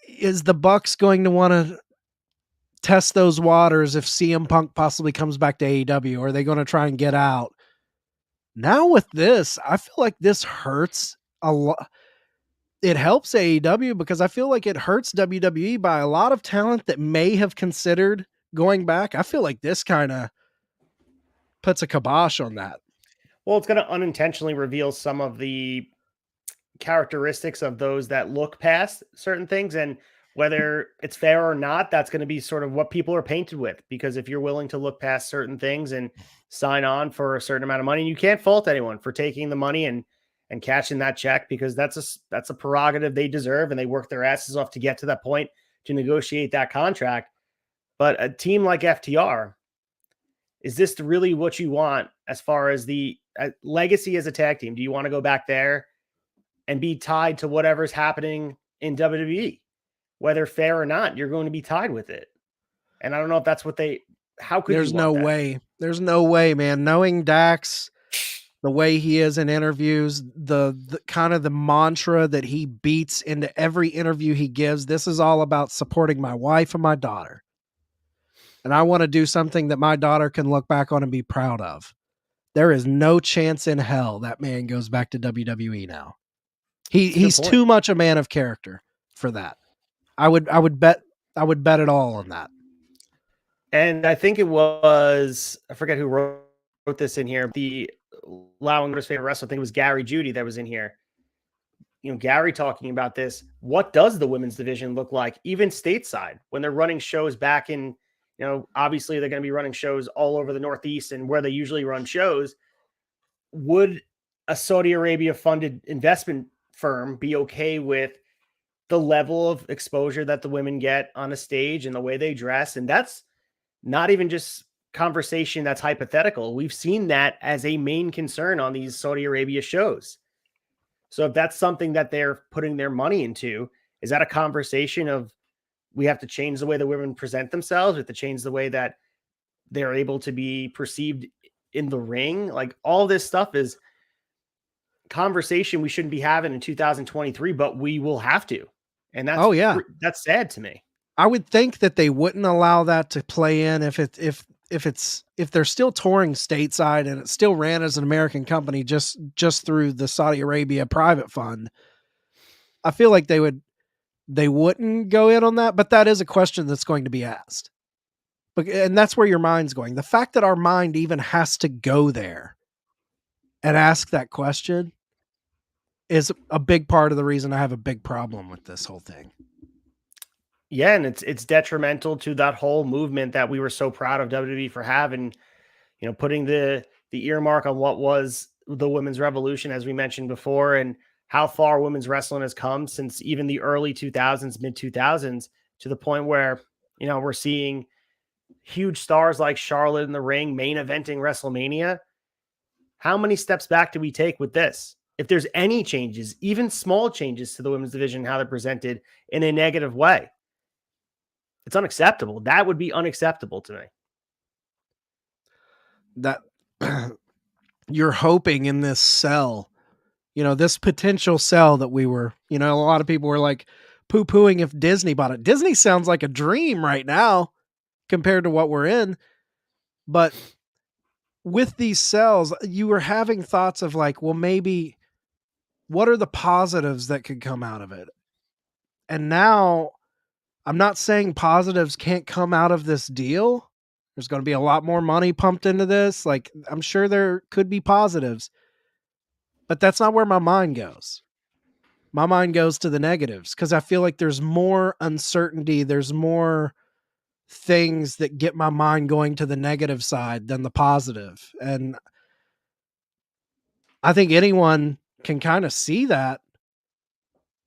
is the Bucks going to want to test those waters if CM Punk possibly comes back to AEW? Or are they going to try and get out? Now with this, I feel like this hurts a lot. It helps AEW because I feel like it hurts WWE by a lot of talent that may have considered going back. I feel like this kind of puts a kibosh on that. Well, it's going to unintentionally reveal some of the characteristics of those that look past certain things, and whether it's fair or not, that's going to be sort of what people are painted with. Because if you're willing to look past certain things and sign on for a certain amount of money, you can't fault anyone for taking the money and cashing that check, because that's a prerogative they deserve, and they work their asses off to get to that point to negotiate that contract. But a team like FTR, is this really what you want as far as the legacy as a tag team? Do you want to go back there and be tied to whatever's happening in WWE? Whether fair or not, you're going to be tied with it. And I don't know if that's what how could There's no way. There's no way, man. Knowing Dax, the way he is in interviews, the kind of the mantra that he beats into every interview he gives, this is all about supporting my wife and my daughter. And I want to do something that my daughter can look back on and be proud of. There is no chance in hell that man goes back to WWE now. He's too much a man of character for that. I would bet it all on that. And I think it was, I forget who wrote this in here, the allowing his favorite wrestler, I think it was Gary Judy that was in here. Gary talking about this. What does the women's division look like, even stateside, when they're running shows back in, obviously they're going to be running shows all over the Northeast and where they usually run shows. Would a Saudi Arabia funded investment firm be okay with the level of exposure that the women get on a stage and the way they dress? And that's not even just conversation that's hypothetical. We've seen that as a main concern on these Saudi Arabia shows. So if that's something that they're putting their money into, is that a conversation of we have to change the way the women present themselves? We have to change the way that they're able to be perceived in the ring? Like, all this stuff is conversation we shouldn't be having in 2023, but we will have to. And that's that's sad to me. I would think that they wouldn't allow that to play in if they're still touring stateside and it still ran as an American company just through the Saudi Arabia private fund. I feel like they wouldn't go in on that, but that is a question that's going to be asked. And that's where your mind's going. The fact that our mind even has to go there and ask that question is a big part of the reason I have a big problem with this whole thing. Yeah, and it's detrimental to that whole movement that we were so proud of WWE for having, putting the earmark on what was the women's revolution, as we mentioned before, and how far women's wrestling has come since even the early 2000s, mid 2000s, to the point where, we're seeing huge stars like Charlotte in the ring, main eventing WrestleMania. How many steps back do we take with this? If there's any changes, even small changes to the women's division, how they're presented in a negative way, it's unacceptable. That would be unacceptable to me. That you're hoping in this sell, this potential sell that we were, a lot of people were like poo-pooing if Disney bought it. Disney sounds like a dream right now compared to what we're in. But with these sells, you were having thoughts of like, well, maybe what are the positives that could come out of it? And now I'm not saying positives can't come out of this deal. There's going to be a lot more money pumped into this. Like, I'm sure there could be positives, but that's not where my mind goes. My mind goes to the negatives because I feel like there's more uncertainty. There's more things that get my mind going to the negative side than the positive. And I think anyone can kind of see that.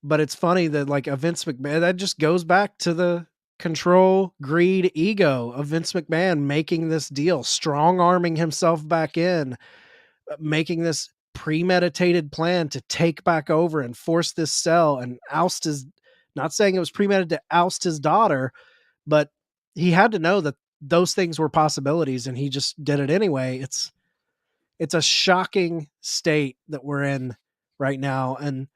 But it's funny that like a Vince McMahon, that just goes back to the control, greed, ego of Vince McMahon making this deal, strong arming himself back in, making this premeditated plan to take back over and force this sell and oust his, not saying it was premeditated to oust his daughter, but he had to know that those things were possibilities and he just did it anyway. It's a shocking state that we're in right now. And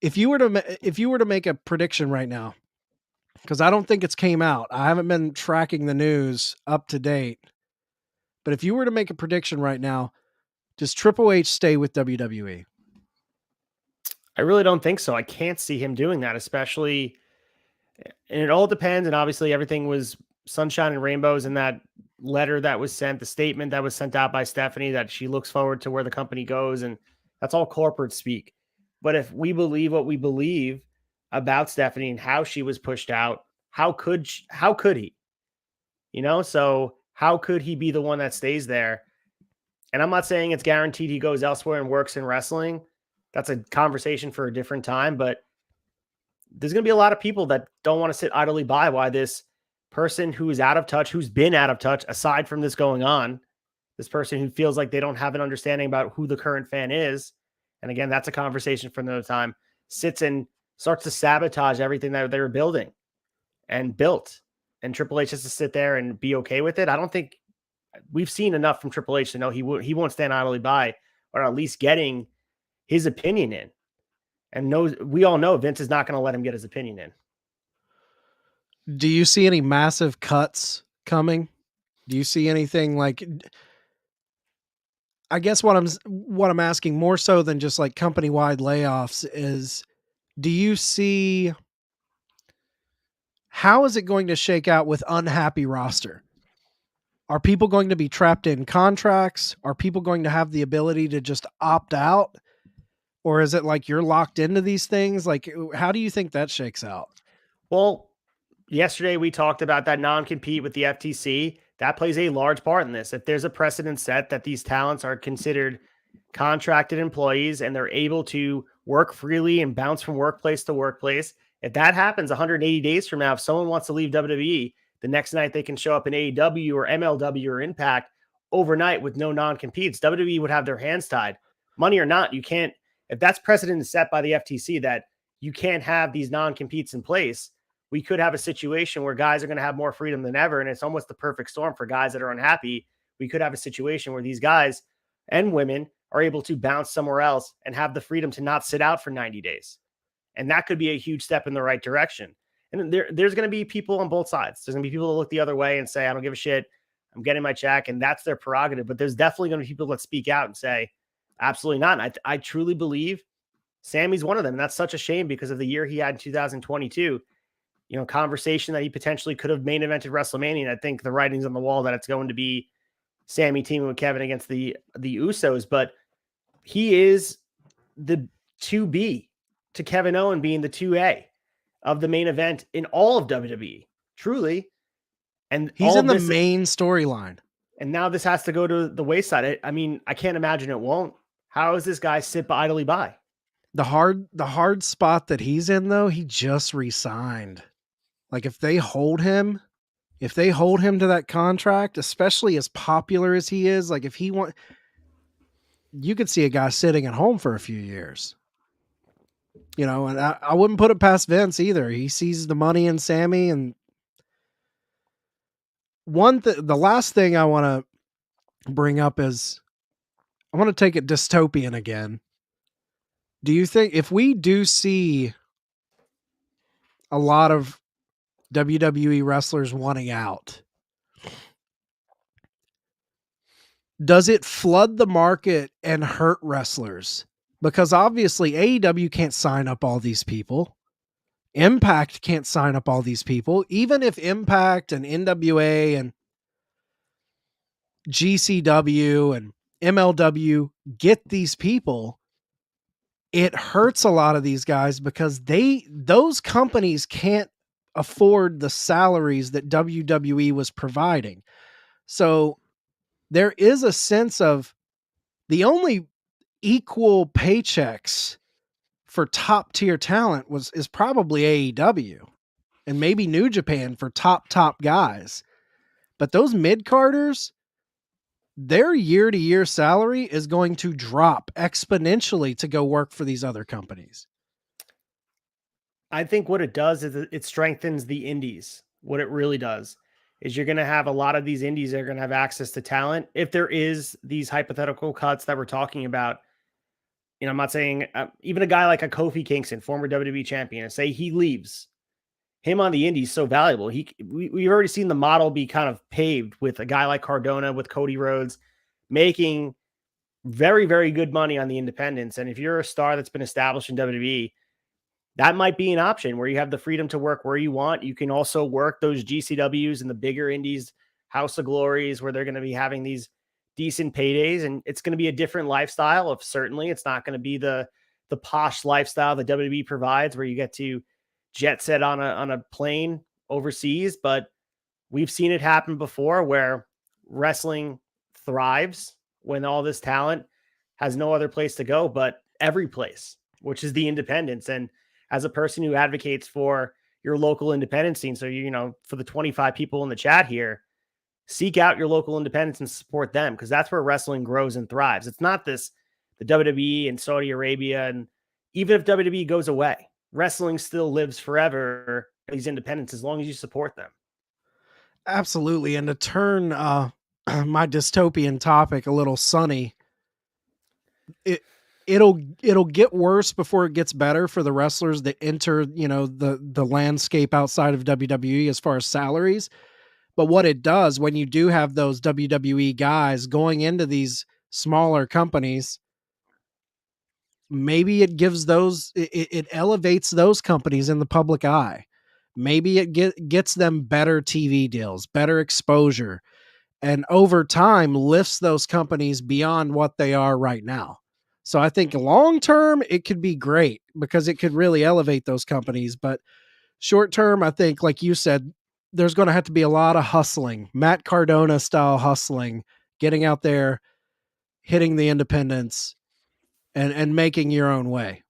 if you were to make a prediction right now, because I don't think it's came out, I haven't been tracking the news up to date, but if you were to make a prediction right now, does Triple H stay with WWE? I really don't think so. I can't see him doing that, especially, and it all depends. And obviously everything was sunshine and rainbows in that letter that was sent, the statement that was sent out by Stephanie that she looks forward to where the company goes. And that's all corporate speak. But if we believe what we believe about Stephanie and how she was pushed out, how could he? So how could he be the one that stays there? And I'm not saying it's guaranteed he goes elsewhere and works in wrestling. That's a conversation for a different time. But there's going to be a lot of people that don't want to sit idly by why this person who is out of touch, who's been out of touch, aside from this going on, this person who feels like they don't have an understanding about who the current fan is. And again, that's a conversation for another time, sits and starts to sabotage everything that they were building and built. And Triple H has to sit there and be okay with it. I don't think we've seen enough from Triple H to know he won't stand idly by, or at least getting his opinion in. And we all know Vince is not going to let him get his opinion in. Do you see any massive cuts coming? Do you see anything like, I guess what I'm asking more so than just like company wide layoffs is, do you see how is it going to shake out with unhappy roster? Are people going to be trapped in contracts? Are people going to have the ability to just opt out? Or is it like you're locked into these things? Like, how do you think that shakes out? Well, yesterday we talked about that non-compete with the FTC. That plays a large part in this. If there's a precedent set that these talents are considered contracted employees and they're able to work freely and bounce from workplace to workplace, if that happens 180 days from now, if someone wants to leave WWE, the next night they can show up in AEW or MLW or Impact overnight with no non-competes. WWE would have their hands tied. Money or not, you can't, if that's precedent set by the FTC that you can't have these non-competes in place, we could have a situation where guys are going to have more freedom than ever. And it's almost the perfect storm for guys that are unhappy. We could have a situation where these guys and women are able to bounce somewhere else and have the freedom to not sit out for 90 days. And that could be a huge step in the right direction. And there's going to be people on both sides. There's going to be people that look the other way and say, I don't give a shit. I'm getting my check. And that's their prerogative. But there's definitely going to be people that speak out and say, absolutely not. And I truly believe Sammy's one of them. And that's such a shame because of the year he had in 2022. Conversation that he potentially could have main evented WrestleMania. And I think the writing's on the wall that it's going to be Sammy teaming with Kevin against the Usos, but he is the 2B to Kevin Owen being the 2A of the main event in all of WWE, truly. And he's in the main storyline. And now this has to go to the wayside. I mean, I can't imagine it won't. How does this guy sit idly by? The hard spot that he's in, though, he just resigned. Like if they hold him to that contract, especially as popular as he is, like if he you could see a guy sitting at home for a few years, and I wouldn't put it past Vince either. He sees the money in Sammy. And the last thing I want to bring up is I want to take it dystopian again. Do you think if we do see a lot of WWE wrestlers wanting out, does it flood the market and hurt wrestlers? Because obviously AEW can't sign up all these people. Impact can't sign up all these people. Even if Impact and NWA and GCW and MLW get these people, it hurts a lot of these guys because those companies can't afford the salaries that WWE was providing. So there is a sense of the only equal paychecks for top tier talent is probably AEW and maybe New Japan for top guys. But those mid-carders, their year-to-year salary is going to drop exponentially to go work for these other companies. I think what it does is it strengthens the indies. What it really does is you're going to have a lot of these indies that are going to have access to talent. If there is these hypothetical cuts that we're talking about, I'm not saying even a guy like a Kofi Kingston, former WWE champion, and say he leaves, him on the indies so valuable. We've already seen the model be kind of paved with a guy like Cardona, with Cody Rhodes, making very, very good money on the independents. And if you're a star that's been established in WWE, that might be an option where you have the freedom to work where you want. You can also work those GCWs and the bigger indies, House of Glories, where they're going to be having these decent paydays. And it's going to be a different lifestyle. Certainly it's not going to be the posh lifestyle that WWE provides where you get to jet set on a plane overseas. But we've seen it happen before where wrestling thrives when all this talent has no other place to go but every place, which is the independents. And as a person who advocates for your local independent scene, so for the 25 people in the chat here, seek out your local independents and support them, because that's where wrestling grows and thrives. It's not the WWE and Saudi Arabia, and even if WWE goes away, wrestling still lives forever. These independents, as long as you support them. Absolutely. And to turn my dystopian topic a little sunny, it'll get worse before it gets better for the wrestlers that enter, the landscape outside of WWE as far as salaries. But what it does when you do have those WWE guys going into these smaller companies, maybe it gives those, it elevates those companies in the public eye. Maybe it gets them better TV deals, better exposure, and over time lifts those companies beyond what they are right now. So I think long term it could be great because it could really elevate those companies. But short term, I think, like you said, there's going to have to be a lot of hustling, Matt Cardona style hustling, getting out there, hitting the independents, and making your own way.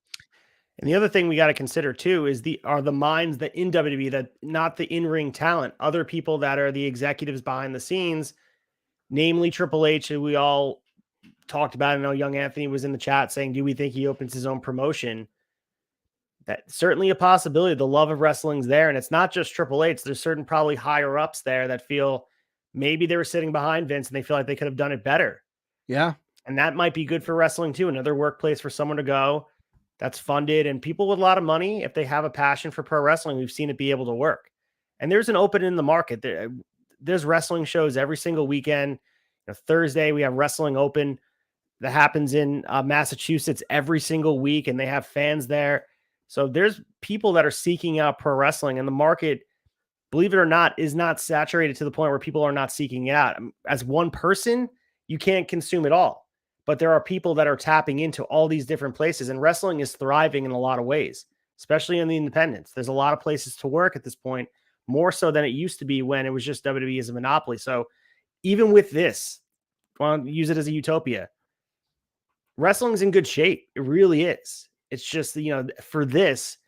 And the other thing we got to consider too is the minds that in WWE, that not the in-ring talent, other people that are the executives behind the scenes, namely Triple H, who we all talked about. I know young Anthony was in the chat saying, do we think he opens his own promotion? That's certainly a possibility. The love of wrestling's there. And it's not just Triple H. There's certain probably higher ups there that feel maybe they were sitting behind Vince and they feel like they could have done it better. Yeah. And that might be good for wrestling too. Another workplace for someone to go that's funded, and people with a lot of money, if they have a passion for pro wrestling, we've seen it be able to work. And there's an open in the market. There's wrestling shows every single weekend. Thursday, we have Wrestling Open that happens in Massachusetts every single week, and they have fans there. So there's people that are seeking out pro wrestling, and the market, believe it or not, is not saturated to the point where people are not seeking it out. As one person, you can't consume it all. But there are people that are tapping into all these different places, and wrestling is thriving in a lot of ways, especially in the independents. There's a lot of places to work at this point, more so than it used to be when it was just WWE as a monopoly. So even with this, I'll use it as a utopia. Wrestling's in good shape. It really is. It's just, for this,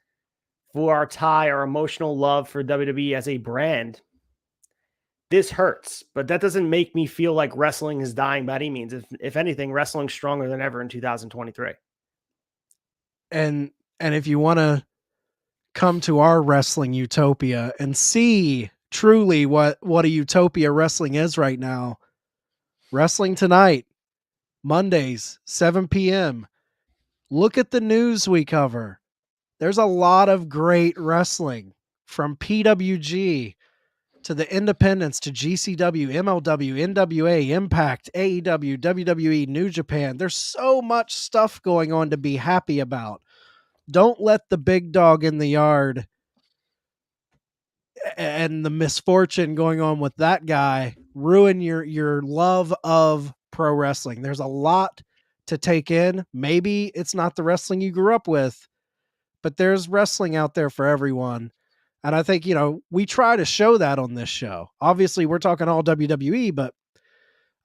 for our tie, our emotional love for WWE as a brand, this hurts, but that doesn't make me feel like wrestling is dying by any means. If anything, wrestling's stronger than ever in 2023. And if you want to come to our wrestling utopia and see truly what a utopia wrestling is right now, Wrestling Tonight, Mondays, 7 p.m. Look at the news we cover. There's a lot of great wrestling, from PWG to the independents to GCW, MLW, NWA, Impact, AEW, WWE, New Japan. There's so much stuff going on to be happy about. Don't let the big dog in the yard and the misfortune going on with that guy ruin your love of pro wrestling. There's a lot to take in. Maybe it's not the wrestling you grew up with, but there's wrestling out there for everyone. And I think, we try to show that on this show. Obviously, we're talking all WWE, but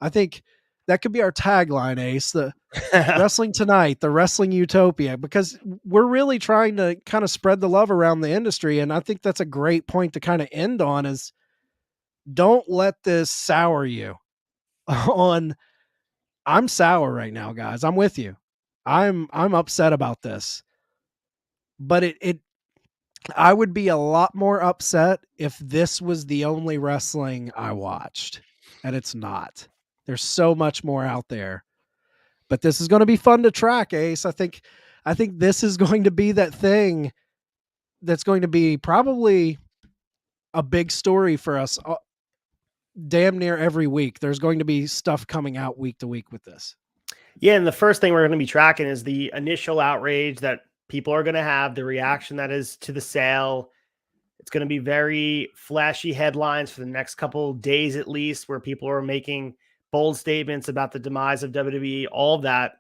I think that could be our tagline, Ace, the Wrestling Tonight, the Wrestling Utopia, because we're really trying to kind of spread the love around the industry. And I think that's a great point to kind of end on, is don't let this sour you on. I'm sour right now, guys. I'm with you. I'm upset about this, but I would be a lot more upset if this was the only wrestling I watched, and it's not. There's so much more out there, but this is going to be fun to track, Ace. I think this is going to be that thing that's going to be probably a big story for us damn near every week. There's going to be stuff coming out week to week with this. Yeah, and the first thing we're going to be tracking is the initial outrage that people are going to have, the reaction that is to the sale. It's going to be very flashy headlines for the next couple of days at least, where people are making bold statements about the demise of WWE, all of that.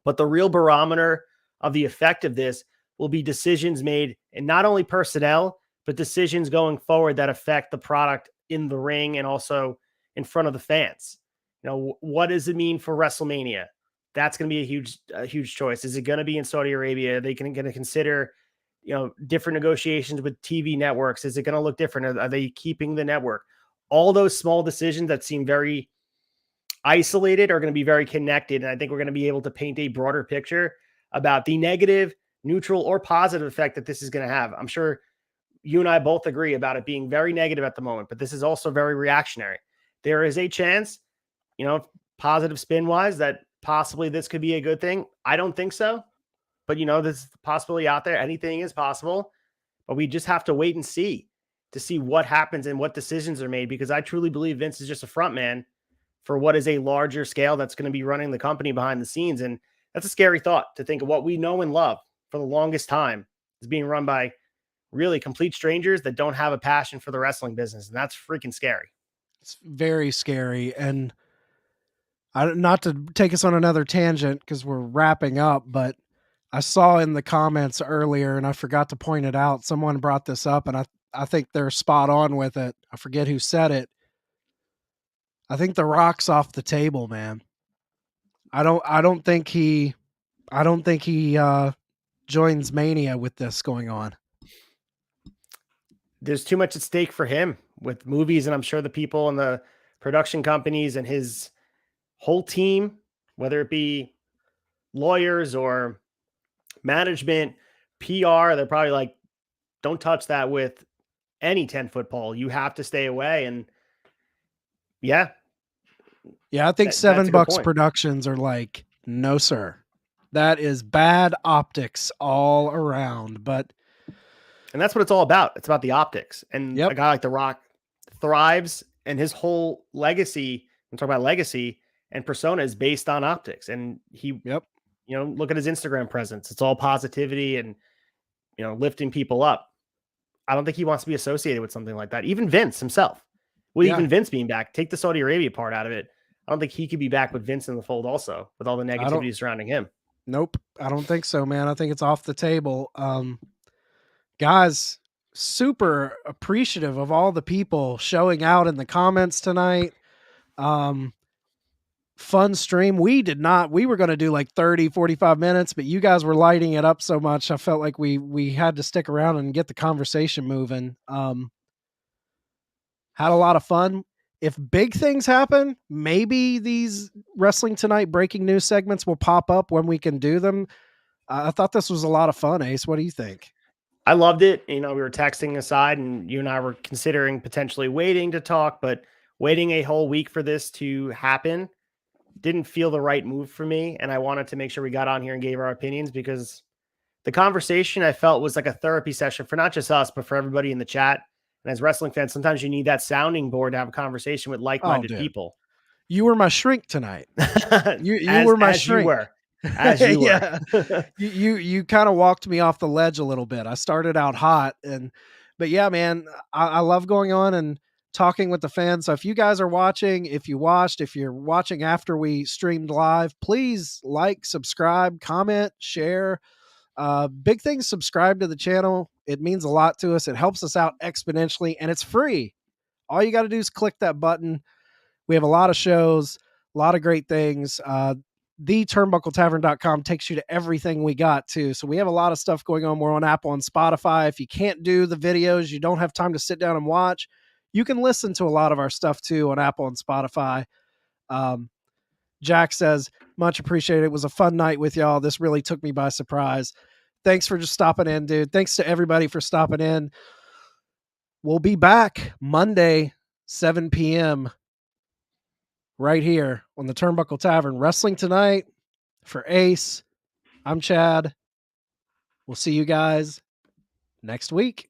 But the real barometer of the effect of this will be decisions made, and not only personnel, but decisions going forward that affect the product in the ring and also in front of the fans. What does it mean for WrestleMania? That's going to be a huge choice. Is it going to be in Saudi Arabia? Are they going to consider, different negotiations with TV networks? Is it going to look different? Are they keeping the network? All those small decisions that seem very isolated are going to be very connected. And I think we're going to be able to paint a broader picture about the negative, neutral, or positive effect that this is going to have. I'm sure you and I both agree about it being very negative at the moment, but this is also very reactionary. There is a chance, positive spin wise, that possibly this could be a good thing. I don't think so, but there's a possibility out there. Anything is possible, but we just have to wait and see to see what happens and what decisions are made, because I truly believe Vince is just a front man for what is a larger scale that's going to be running the company behind the scenes. And that's a scary thought to think of what we know and love for the longest time is being run by really complete strangers that don't have a passion for the wrestling business. And that's freaking scary. It's very scary. And not to take us on another tangent because we're wrapping up, but I saw in the comments earlier and I forgot to point it out. Someone brought this up and I think they're spot on with it. I forget who said it. I think The Rock's off the table, man. I don't think he joins Mania with this going on. There's too much at stake for him with movies, and I'm sure the people in the production companies and his whole team, whether it be lawyers or management, PR, they're probably like, don't touch that with any 10-foot pole. You have to stay away. And yeah. Yeah, I think $7 Productions are like, no, sir. That is bad optics all around. And that's what it's all about. It's about the optics. And a guy like The Rock thrives, and his whole legacy, I'm talking about legacy and persona, is based on optics. And he, look at his Instagram presence. It's all positivity and, lifting people up. I don't think he wants to be associated with something like that. Even Vince himself. Even Vince being back, take the Saudi Arabia part out of it. I don't think he could be back with Vince in the fold also, with all the negativity surrounding him. Nope. I don't think so, man. I think it's off the table. Guys, super appreciative of all the people showing out in the comments tonight. Fun stream. We were going to do like 30, 45 minutes, but you guys were lighting it up so much. I felt like we had to stick around and get the conversation moving. Had a lot of fun. If big things happen, maybe these Wrestling Tonight breaking news segments will pop up when we can do them. I thought this was a lot of fun, Ace. What do you think? I loved it. We were texting aside and you and I were considering potentially waiting to talk, but waiting a whole week for this to happen didn't feel the right move for me. And I wanted to make sure we got on here and gave our opinions, because the conversation I felt was like a therapy session for not just us, but for everybody in the chat. And as wrestling fans, sometimes you need that sounding board to have a conversation with like-minded people. You were my shrink tonight. You were my shrink. As you were. You kind of walked me off the ledge a little bit. I started out hot, but yeah, man, I love going on and talking with the fans. So if you guys are watching, if you're watching after we streamed live, please like, subscribe, comment, share. Big thing, subscribe to the channel. It means a lot to us. It helps us out exponentially, and it's free. All you got to do is click that button. We have a lot of shows, a lot of great things. TheTurnbuckleTavern.com takes you to everything we got too. So we have a lot of stuff going on. We're on Apple and Spotify. If you can't do the videos, you don't have time to sit down and watch, you can listen to a lot of our stuff too on Apple and Spotify. Jack says, much appreciated. It was a fun night with y'all. This really took me by surprise. Thanks for just stopping in, dude. Thanks to everybody for stopping in. We'll be back Monday, 7 p.m. right here on the Turnbuckle Tavern. Wrestling Tonight for Ace. I'm Chad. We'll see you guys next week.